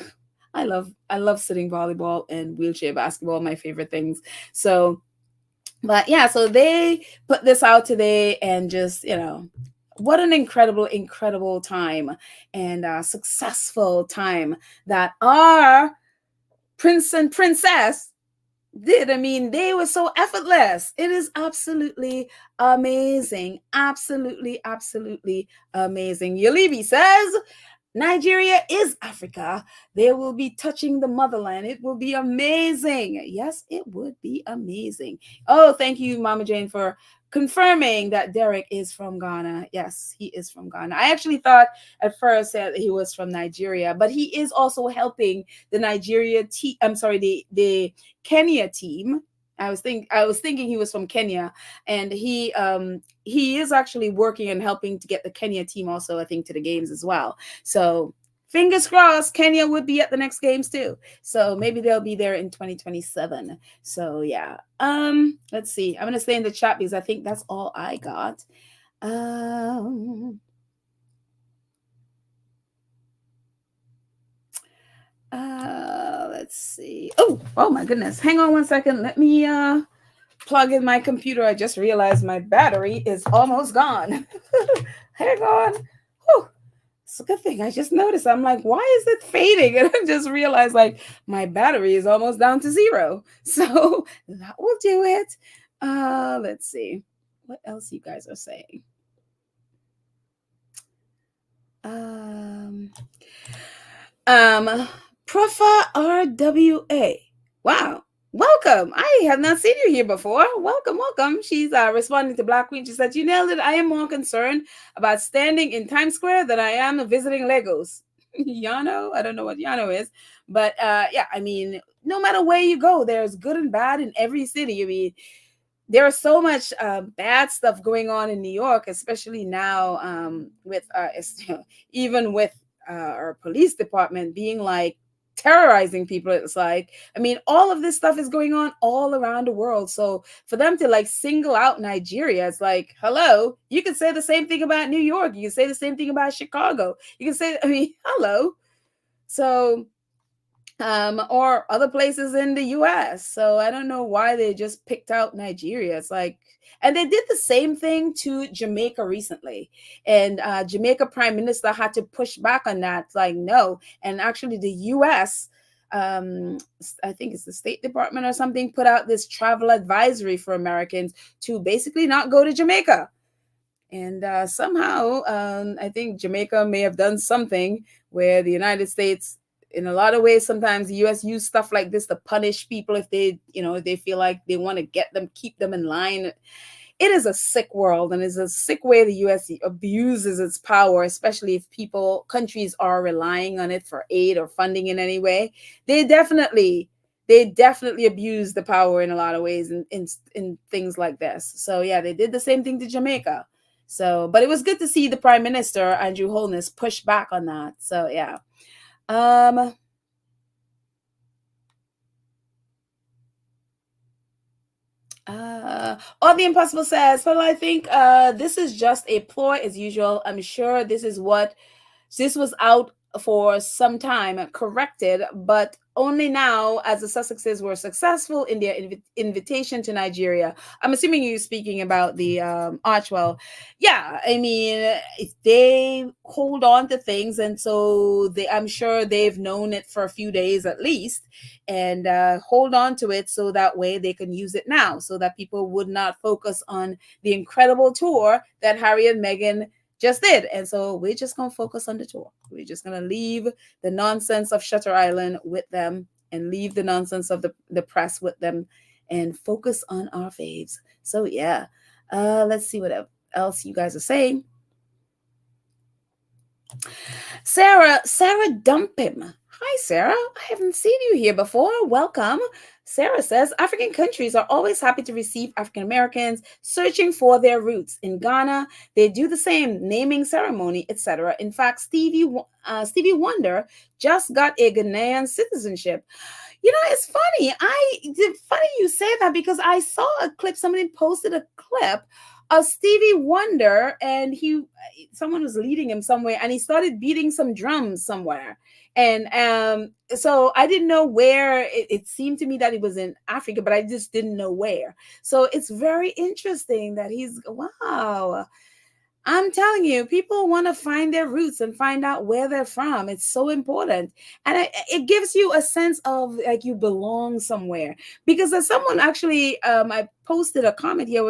I love sitting volleyball and wheelchair basketball, my favorite things. So, but yeah, so they put this out today, and just, what an incredible, incredible time and successful time that our prince and princess did. I mean, they were so effortless. It is absolutely amazing. Absolutely, absolutely amazing. Yolibi says, Nigeria is Africa. They will be touching the motherland. It will be amazing. Yes, it would be amazing. Oh, thank you, Mama Jane, for confirming that Derek is from Ghana. Yes, he is from Ghana. I actually thought at first that he was from Nigeria, but he is also helping the Nigeria team. I'm sorry, the Kenya team. I was thinking he was from Kenya, and he is actually working and helping to get the Kenya team also, I think, to the games as well. So fingers crossed, Kenya would be at the next games too. So maybe they'll be there in 2027. So yeah. Let's see. I'm gonna stay in the chat because I think that's all I got. Let's see. Oh my goodness. Hang on one second. Let me plug in my computer. I just realized my battery is almost gone. Hang on. Whew. It's a good thing. I just noticed. I'm like, why is it fading? And I just realized like my battery is almost down to 0. So that will do it. Let's see what else you guys are saying. Profa RWA. Wow. Welcome. I have not seen you here before. Welcome, welcome. She's responding to Black Queen. She said, you nailed it. I am more concerned about standing in Times Square than I am visiting Legos. Yano. I don't know what Yano is, but yeah, I mean, no matter where you go, there's good and bad in every city. I mean, there is so much bad stuff going on in New York, especially now with even with our police department being like terrorizing people. It's like, I mean, all of this stuff is going on all around the world. So for them to like single out Nigeria, it's like, hello, you can say the same thing about New York. You can say the same thing about Chicago. You can say, I mean, hello. So or other places in the US. So I don't know why they just picked out Nigeria. It's like, and they did the same thing to Jamaica recently. And Jamaica Prime Minister had to push back on that. Like, no. And actually, the US, I think it's the State Department or something, put out this travel advisory for Americans to basically not go to Jamaica. And somehow, I think Jamaica may have done something where the United States, in a lot of ways, sometimes the US use stuff like this to punish people if they, they feel like they want to get them, keep them in line. It is a sick world, and it's a sick way the US abuses its power, especially if countries are relying on it for aid or funding in any way. They definitely abuse the power in a lot of ways in things like this. So yeah, they did the same thing to Jamaica. So, but it was good to see the Prime Minister, Andrew Holness, push back on that. So yeah. All the Impossible says, well, I think this is just a ploy as usual. I'm sure this was out for some time, corrected, but only now as the Sussexes were successful in their invitation to Nigeria. I'm assuming you're speaking about the Archewell. Yeah, I mean, if they hold on to things, and so I'm sure they've known it for a few days at least, and hold on to it so that way they can use it now, so that people would not focus on the incredible tour that Harry and Meghan just did. And so we're just going to focus on the tour. We're just going to leave the nonsense of Shutter Island with them, and leave the nonsense of the press with them, and focus on our faves. So yeah, let's see what else you guys are saying. Sarah dump him. Hi, Sarah. I haven't seen you here before. Welcome. Sarah says, African countries are always happy to receive African Americans searching for their roots. In Ghana, they do the same, naming ceremony, etc. In fact, Stevie Wonder just got a Ghanaian citizenship. It's funny. Funny you say that, because I saw a clip. Somebody posted a clip of Stevie Wonder, and someone was leading him somewhere, and he started beating some drums somewhere. And so I didn't know where. It seemed to me that he was in Africa, but I just didn't know where. So it's very interesting that wow. I'm telling you, people want to find their roots and find out where they're from. It's so important. And it gives you a sense of like you belong somewhere. Because as someone actually, I posted a comment here,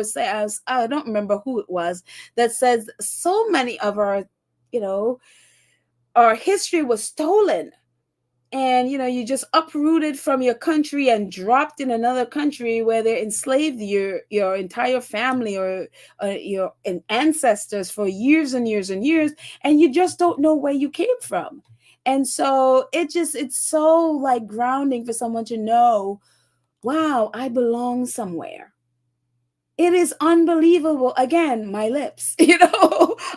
I don't remember who it was, that says so many of our history was stolen. And you just uprooted from your country and dropped in another country where they enslaved your entire family or your ancestors for years and years and years, and you just don't know where you came from. And so it's so like grounding for someone to know, wow, I belong somewhere. It is unbelievable. Again, my lips,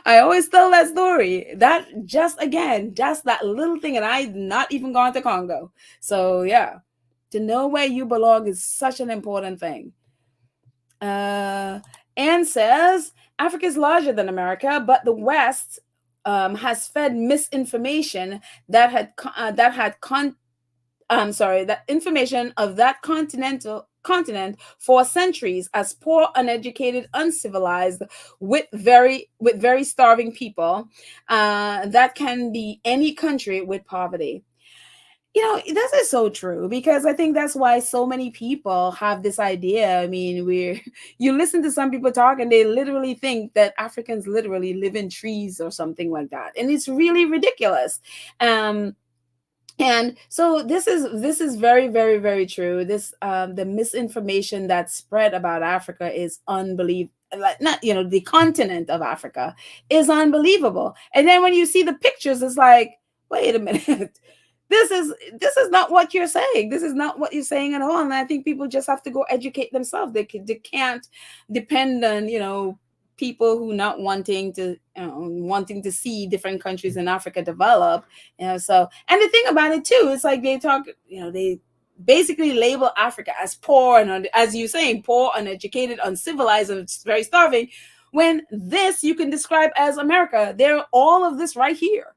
I always tell that story. That just that little thing, and I've not even gone to Congo. So yeah, to know where you belong is such an important thing. Anne says, Africa is larger than America, but the West has fed misinformation that information of that continent for centuries as poor, uneducated, uncivilized, with very starving people. That can be any country with poverty. That is so true, because I think that's why so many people have this idea. I mean, you listen to some people talk and they literally think that Africans literally live in trees or something like that. And it's really ridiculous. And so this is very, very, very true. This the misinformation that's spread about Africa is unbelievable. Like, not the continent of Africa is unbelievable. And then when you see the pictures, it's like, wait a minute. This is not what you're saying. This is not what you're saying at all. And I think people just have to go educate themselves. They can't depend on, people who not wanting to see different countries in Africa develop. So, and the thing about it too, it's like they talk, they basically label Africa as poor and, as you're saying, poor, uneducated, uncivilized, and it's very starving. When this you can describe as America. There, all of this right here.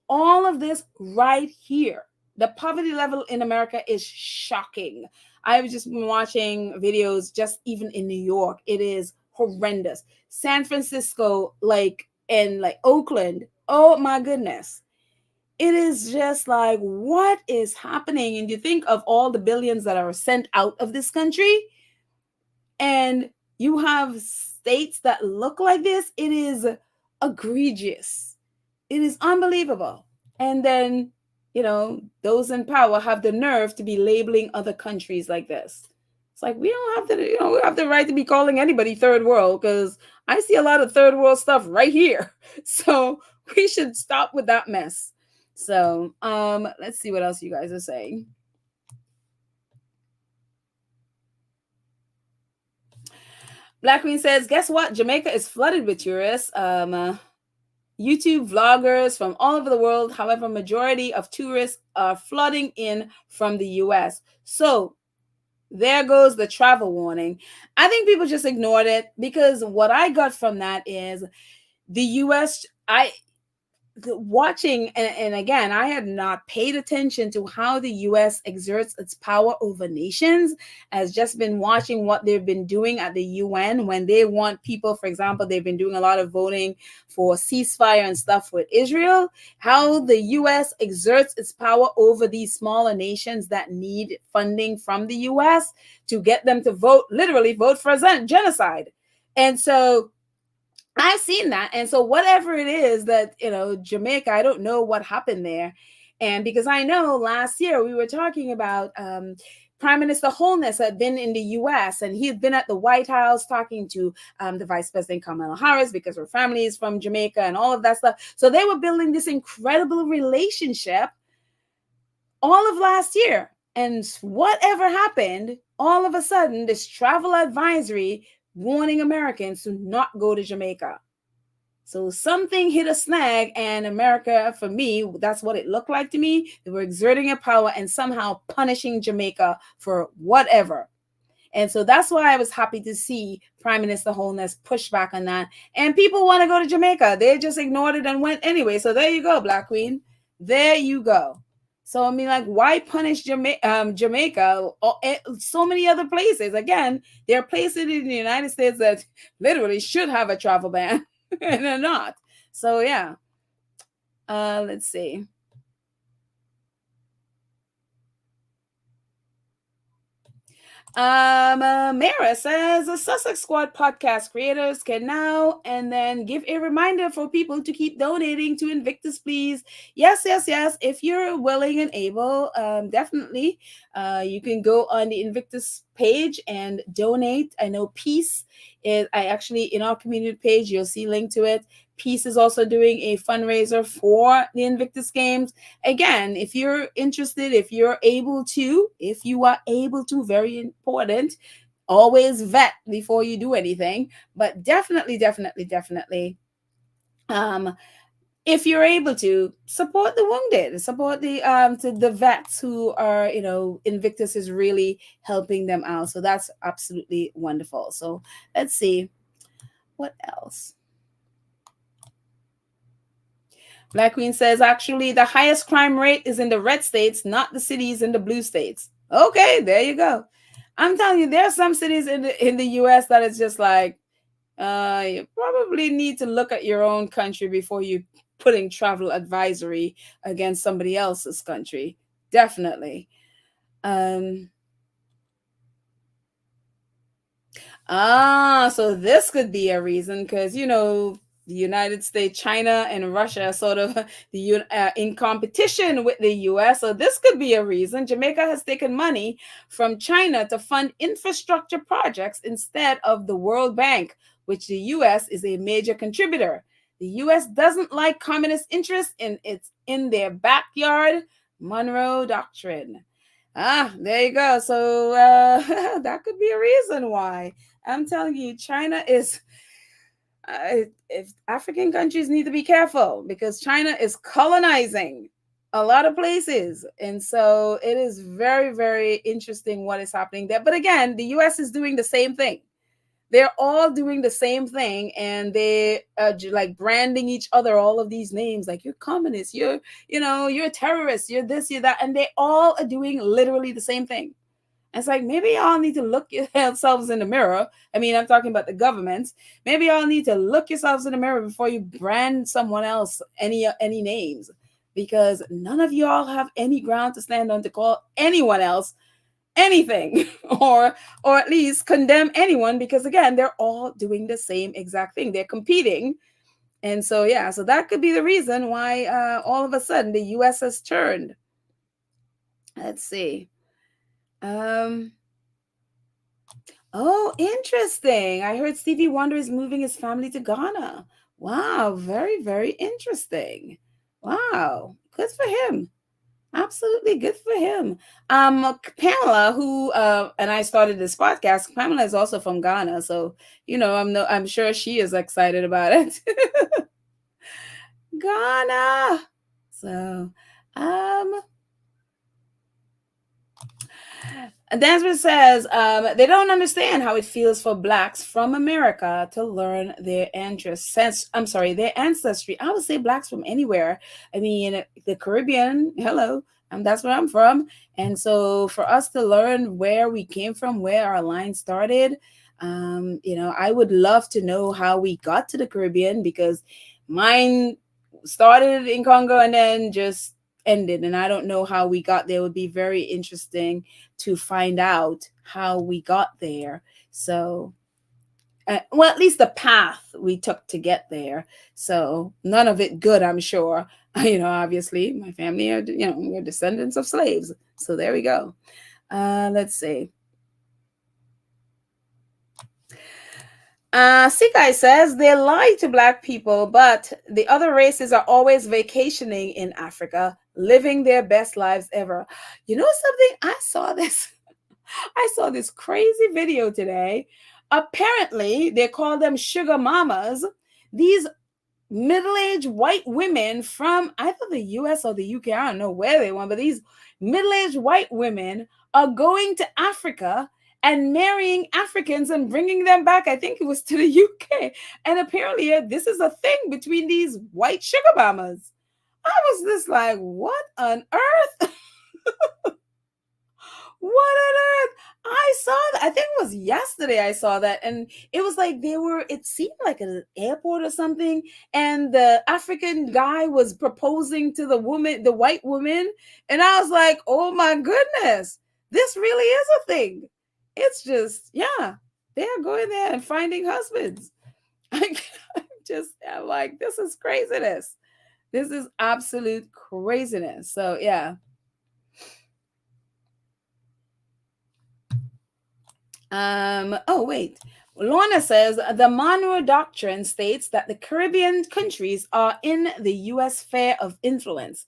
All of this right here. The poverty level in America is shocking. I've just been watching videos just even in New York. It is horrendous. San Francisco, and Oakland. Oh my goodness. It is just like, what is happening? And you think of all the billions that are sent out of this country, and you have states that look like this. It is egregious. It is unbelievable. And then, those in power have the nerve to be labeling other countries like this. It's like, we don't have to, we have the right to be calling anybody third world, because I see a lot of third world stuff right here. So we should stop with that mess. So let's see what else you guys are saying. Black Queen says, guess what? Jamaica is flooded with tourists. YouTube vloggers from all over the world. However, majority of tourists are flooding in from the US. So there goes the travel warning. I think people just ignored it, because what I got from that is the US, watching, and again, I had not paid attention to how the US exerts its power over nations. As just been watching what they've been doing at the UN when they want people. For example, they've been doing a lot of voting for ceasefire and stuff with Israel. How the US exerts its power over these smaller nations that need funding from the US to get them to vote, literally vote for genocide. And so I've seen that. And so whatever it is that, Jamaica, I don't know what happened there. And because I know last year we were talking about Prime Minister Holness had been in the US, and he had been at the White House talking to the Vice President Kamala Harris, because her family is from Jamaica and all of that stuff. So they were building this incredible relationship all of last year. And whatever happened, all of a sudden, this travel advisory warning Americans to not go to Jamaica. So something hit a snag, and America, for me, that's what it looked like to me. They were exerting a power and somehow punishing Jamaica for whatever. And so that's why I was happy to see Prime Minister Holness push back on that. And people want to go to Jamaica. They just ignored it and went anyway. So there you go, Black Queen. There you go. So, I mean, like, why punish Jamaica? So many other places. Again, there are places in the United States that literally should have a travel ban, and they're not. So, yeah. Let's see. Mara says the Sussex Squad podcast creators can now and then give a reminder for people to keep donating to Invictus, please. Yes. If you're willing and able, definitely, you can go on the Invictus page and donate. I know Peace is, in our community page, you'll see link to it. Peace is also doing a fundraiser for the Invictus Games. Again, if you're interested, if you are able to, very important, always vet before you do anything. But definitely, if you're able to, support the wounded, support the vets who are, Invictus is really helping them out. So that's absolutely wonderful. So let's see what else. Black Queen says, actually, the highest crime rate is in the red states, not the cities in the blue states. Okay, there you go. I'm telling you, there are some cities in the US that it's just like, you probably need to look at your own country before you putting travel advisory against somebody else's country. Definitely. So this could be a reason, because, the United States, China, and Russia are sort of in competition with the US. So this could be a reason. Jamaica has taken money from China to fund infrastructure projects instead of the World Bank, which the US is a major contributor. The US doesn't like communist interests and it's in their backyard. Monroe Doctrine. Ah, there you go. So that could be a reason why. I'm telling you, China is. If African countries need to be careful because China is colonizing a lot of places. And so it is very, very interesting what is happening there. But again, the US is doing the same thing. They're all doing the same thing, and they like branding each other all of these names, like you're communist, you're a terrorist, you're this, you're that, and they all are doing literally the same thing. It's like maybe y'all need to look yourselves in the mirror. I mean, I'm talking about the governments. Maybe y'all need to look yourselves in the mirror before you brand someone else any names, because none of y'all have any ground to stand on to call anyone else anything or at least condemn anyone, because again, they're all doing the same exact thing. They're competing. And so yeah, so that could be the reason why all of a sudden the US has turned. Let's see. Oh, interesting. I heard Stevie Wonder is moving his family to Ghana. Wow, very, very interesting. Wow, good for him. Absolutely good for him. Pamela, who and I started this podcast. Pamela is also from Ghana, so I'm sure she is excited about it. Ghana. So, Dansman says they don't understand how it feels for blacks from America to learn their their ancestry. I would say blacks from anywhere. I mean, the Caribbean. Hello, that's where I'm from. And so for us to learn where we came from, where our line started, I would love to know how we got to the Caribbean, because mine started in Congo and then just ended, and I don't know how we got there. It would be very interesting to find out how we got there. So well, at least the path we took to get there. So none of it good, I'm sure. Obviously my family are, we're descendants of slaves, so there we go. Let's see. Sikai says they lie to black people, but the other races are always vacationing in Africa, living their best lives ever. You know something? I saw this crazy video today. Apparently, they call them sugar mamas. These middle-aged white women from either the US or the UK, I don't know where they went, but these middle-aged white women are going to Africa and marrying Africans and bringing them back. I think it was to the UK. And apparently this is a thing between these white sugar mamas. I was just like, what on earth? What on earth? I saw that. I think it was yesterday I saw that. And it was like it seemed like an airport or something. And the African guy was proposing to the white woman. And I was like, oh my goodness, this really is a thing. It's just, yeah, they're going there and finding husbands. I'm like, this is craziness. This is absolute craziness. So yeah. Oh, wait. Lorna says the Monroe Doctrine states that the Caribbean countries are in the U.S. sphere of influence.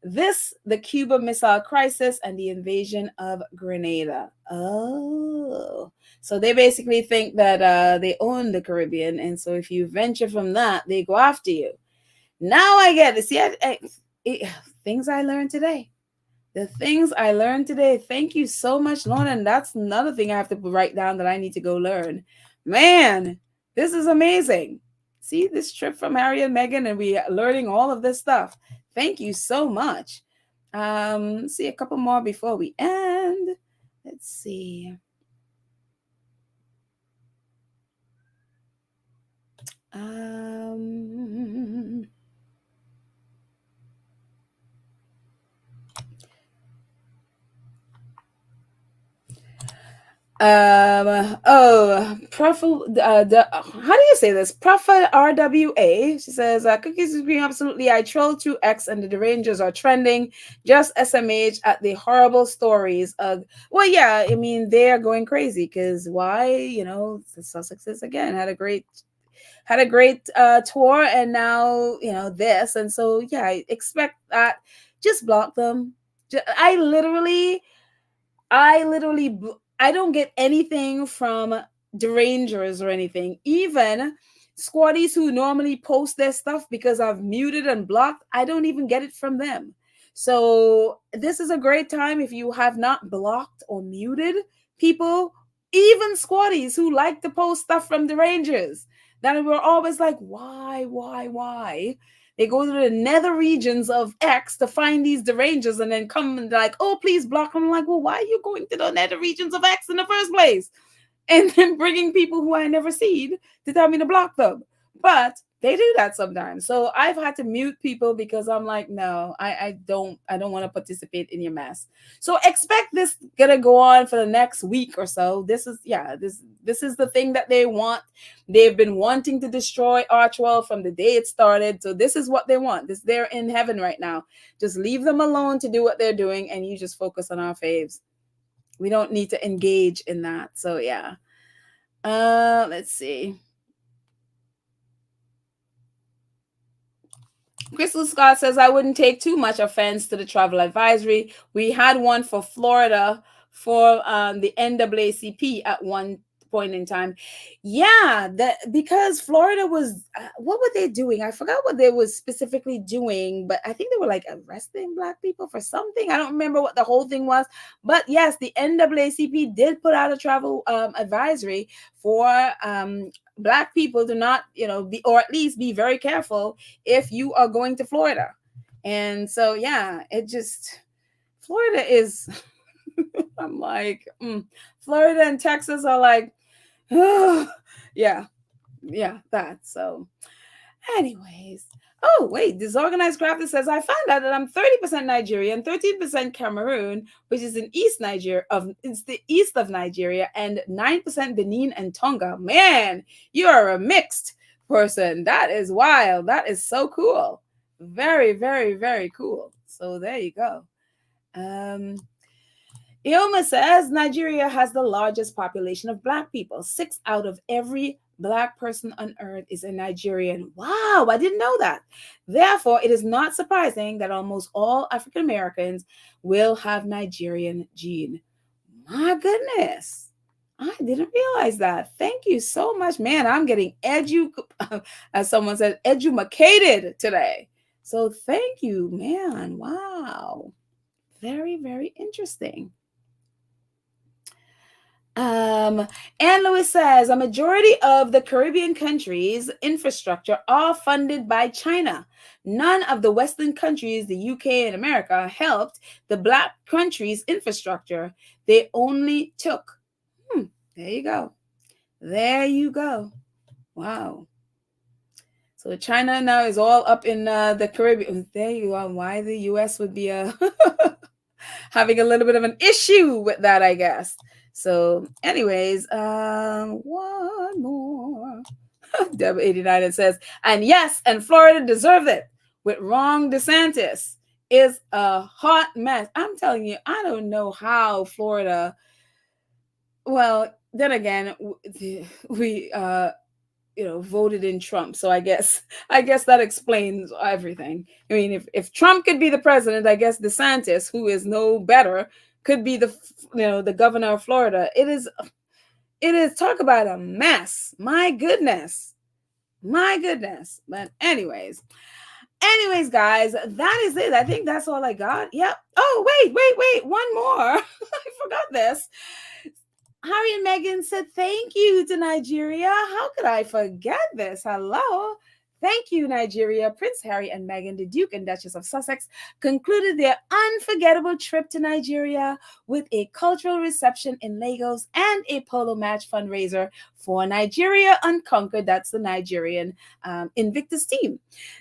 This, the Cuba Missile Crisis, and the invasion of Grenada. Oh, so they basically think that they own the Caribbean, and so if you venture from that, they go after you. Now I get it. See, things I learned today. The things I learned today. Thank you so much, Lorna. And that's another thing I have to write down that I need to go learn. Man, this is amazing. See, this trip from Harry and Meghan, and we are learning all of this stuff. Thank you so much. Let's see a couple more before we end. Let's see. Prof, how do you say this? Prophet RWA. She says, cookies is green. Absolutely. I troll through X and the derangers are trending. Just SMH at the horrible stories of, well, yeah, I mean, they're going crazy because why? The Sussexes again had a great had a great tour, and now this, and so yeah, I expect that. Just block them. I literally I don't get anything from derangers or anything. Even squaddies who normally post their stuff because I've muted and blocked, I don't even get it from them. So this is a great time if you have not blocked or muted people, even squaddies who like to post stuff from derangers. That we're always like, why? They go to the nether regions of X to find these derangers and then come and like, oh, please block them. I'm like, well, why are you going to the nether regions of X in the first place? And then bringing people who I never seen to tell me to block them. But they do that sometimes. So I've had to mute people because I'm like, no, I don't want to participate in your mess. So expect this gonna go on for the next week or so. This is the thing that they want. They've been wanting to destroy Archewell from the day it started. So this is what they want. They're in heaven right now. Just leave them alone to do what they're doing, and you just focus on our faves. We don't need to engage in that. So yeah. Let's see. Crystal Scott says, I wouldn't take too much offense to the travel advisory. We had one for Florida for the NAACP at one point in time. Yeah, because Florida was, what were they doing? I forgot what they was specifically doing, but I think they were like arresting Black people for something. I don't remember what the whole thing was. But yes, the NAACP did put out a travel advisory for Black people to not, be, or at least be very careful if you are going to Florida. And so, yeah, Florida is, I'm like, Florida and Texas are like, yeah, that. So anyways, oh wait, Disorganized Crafter says, I found out that I'm 30% Nigerian, 13% Cameroon, which is in it's the east of Nigeria, and 9% Benin and Tonga. Man, you are a mixed person. That is wild. That is so cool. Very, very, very cool. So there you go. Ioma says Nigeria has the largest population of Black people. 6 out of every Black person on earth is a Nigerian. Wow, I didn't know that. Therefore, it is not surprising that almost all African Americans will have Nigerian gene. My goodness. I didn't realize that. Thank you so much. Man, I'm getting as someone said, edumacated today. So thank you, man. Wow. Very, very interesting. Anne Lewis says a majority of the Caribbean countries' infrastructure are funded by China. None of the Western countries, the UK and America, helped the Black countries' infrastructure. They only took. There you go. There you go. Wow. So China now is all up in the Caribbean. There you are. Why the US would be having a little bit of an issue with that, I guess. So, anyways, one more. Deb89, it says, and yes, and Florida deserved it. With Ron DeSantis is a hot mess. I'm telling you, I don't know how Florida. Well, then again, we voted in Trump, so I guess that explains everything. I mean, if Trump could be the president, I guess DeSantis, who is no better, could be the governor of Florida. It is talk about a mess. My goodness. But anyways, guys, that is it. I think that's all I got. Yep. Oh, wait. One more. I forgot this. Harry and Meghan said thank you to Nigeria. How could I forget this? Hello. Thank you, Nigeria. Prince Harry and Meghan, the Duke and Duchess of Sussex, concluded their unforgettable trip to Nigeria with a cultural reception in Lagos and a polo match fundraiser for Nigeria Unconquered. That's the Nigerian Invictus team.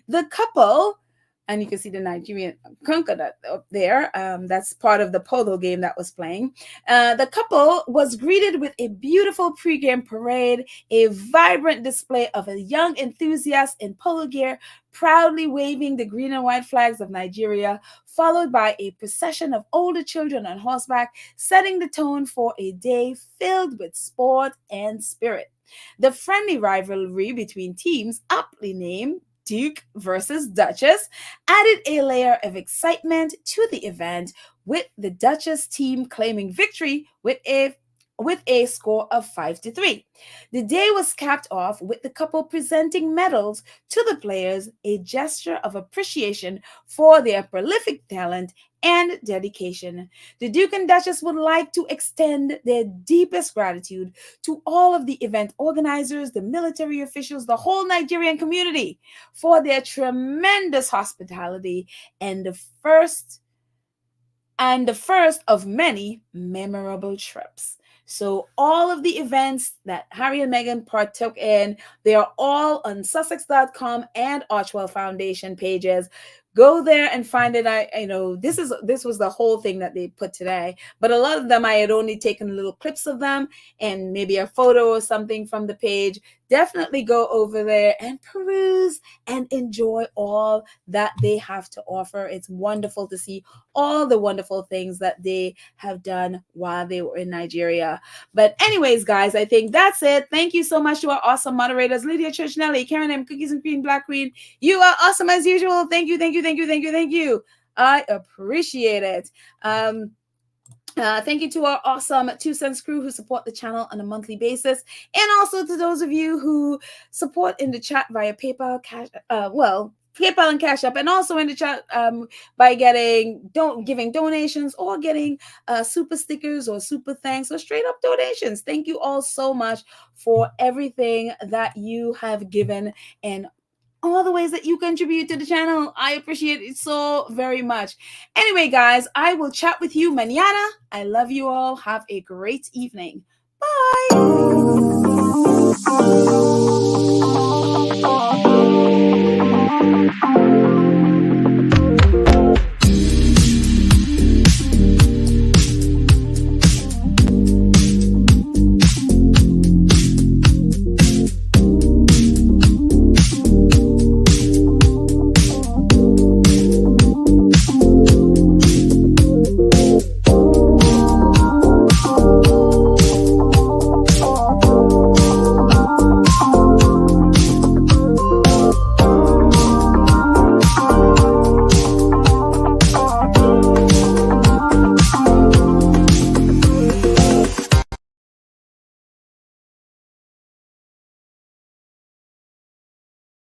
The couple, and you can see the Nigerian Conquered up there. That's part of the polo game that was playing. The couple was greeted with a beautiful pregame parade, a vibrant display of a young enthusiast in polo gear, proudly waving the green and white flags of Nigeria, followed by a procession of older children on horseback, setting the tone for a day filled with sport and spirit. The friendly rivalry between teams, aptly named Duke versus Duchess, added a layer of excitement to the event, with the Duchess team claiming victory with a score of 5-3. The day was capped off with the couple presenting medals to the players, a gesture of appreciation for their prolific talent and dedication. The Duke and Duchess would like to extend their deepest gratitude to all of the event organizers, the military officials, the whole Nigerian community for their tremendous hospitality and the first of many memorable trips. So all of the events that Harry and Meghan partook in, they are all on Sussex.com and Archewell Foundation pages. Go there and find it. This was the whole thing that they put today, but a lot of them I had only taken little clips of them and maybe a photo or something from the page. Definitely go over there and peruse and enjoy all that they have to offer. It's wonderful to see all the wonderful things that they have done while they were in Nigeria. But anyways, guys, I think that's it. Thank you so much to our awesome moderators, Lydia Churchnelli, Karen M, Cookies and Cream, Black Queen. You are awesome as usual. Thank you, thank you, thank you, thank you, thank you. I appreciate it. Thank you to our awesome 2 Cents crew who support the channel on a monthly basis, and also to those of you who support in the chat via PayPal, PayPal and Cash App, and also in the chat by giving donations or getting super stickers or super thanks or straight up donations. Thank you all so much for everything that you have given and all the ways that you contribute to the channel. I appreciate it so very much. Anyway, guys, I will chat with you mañana. I love you all. Have a great evening. Bye.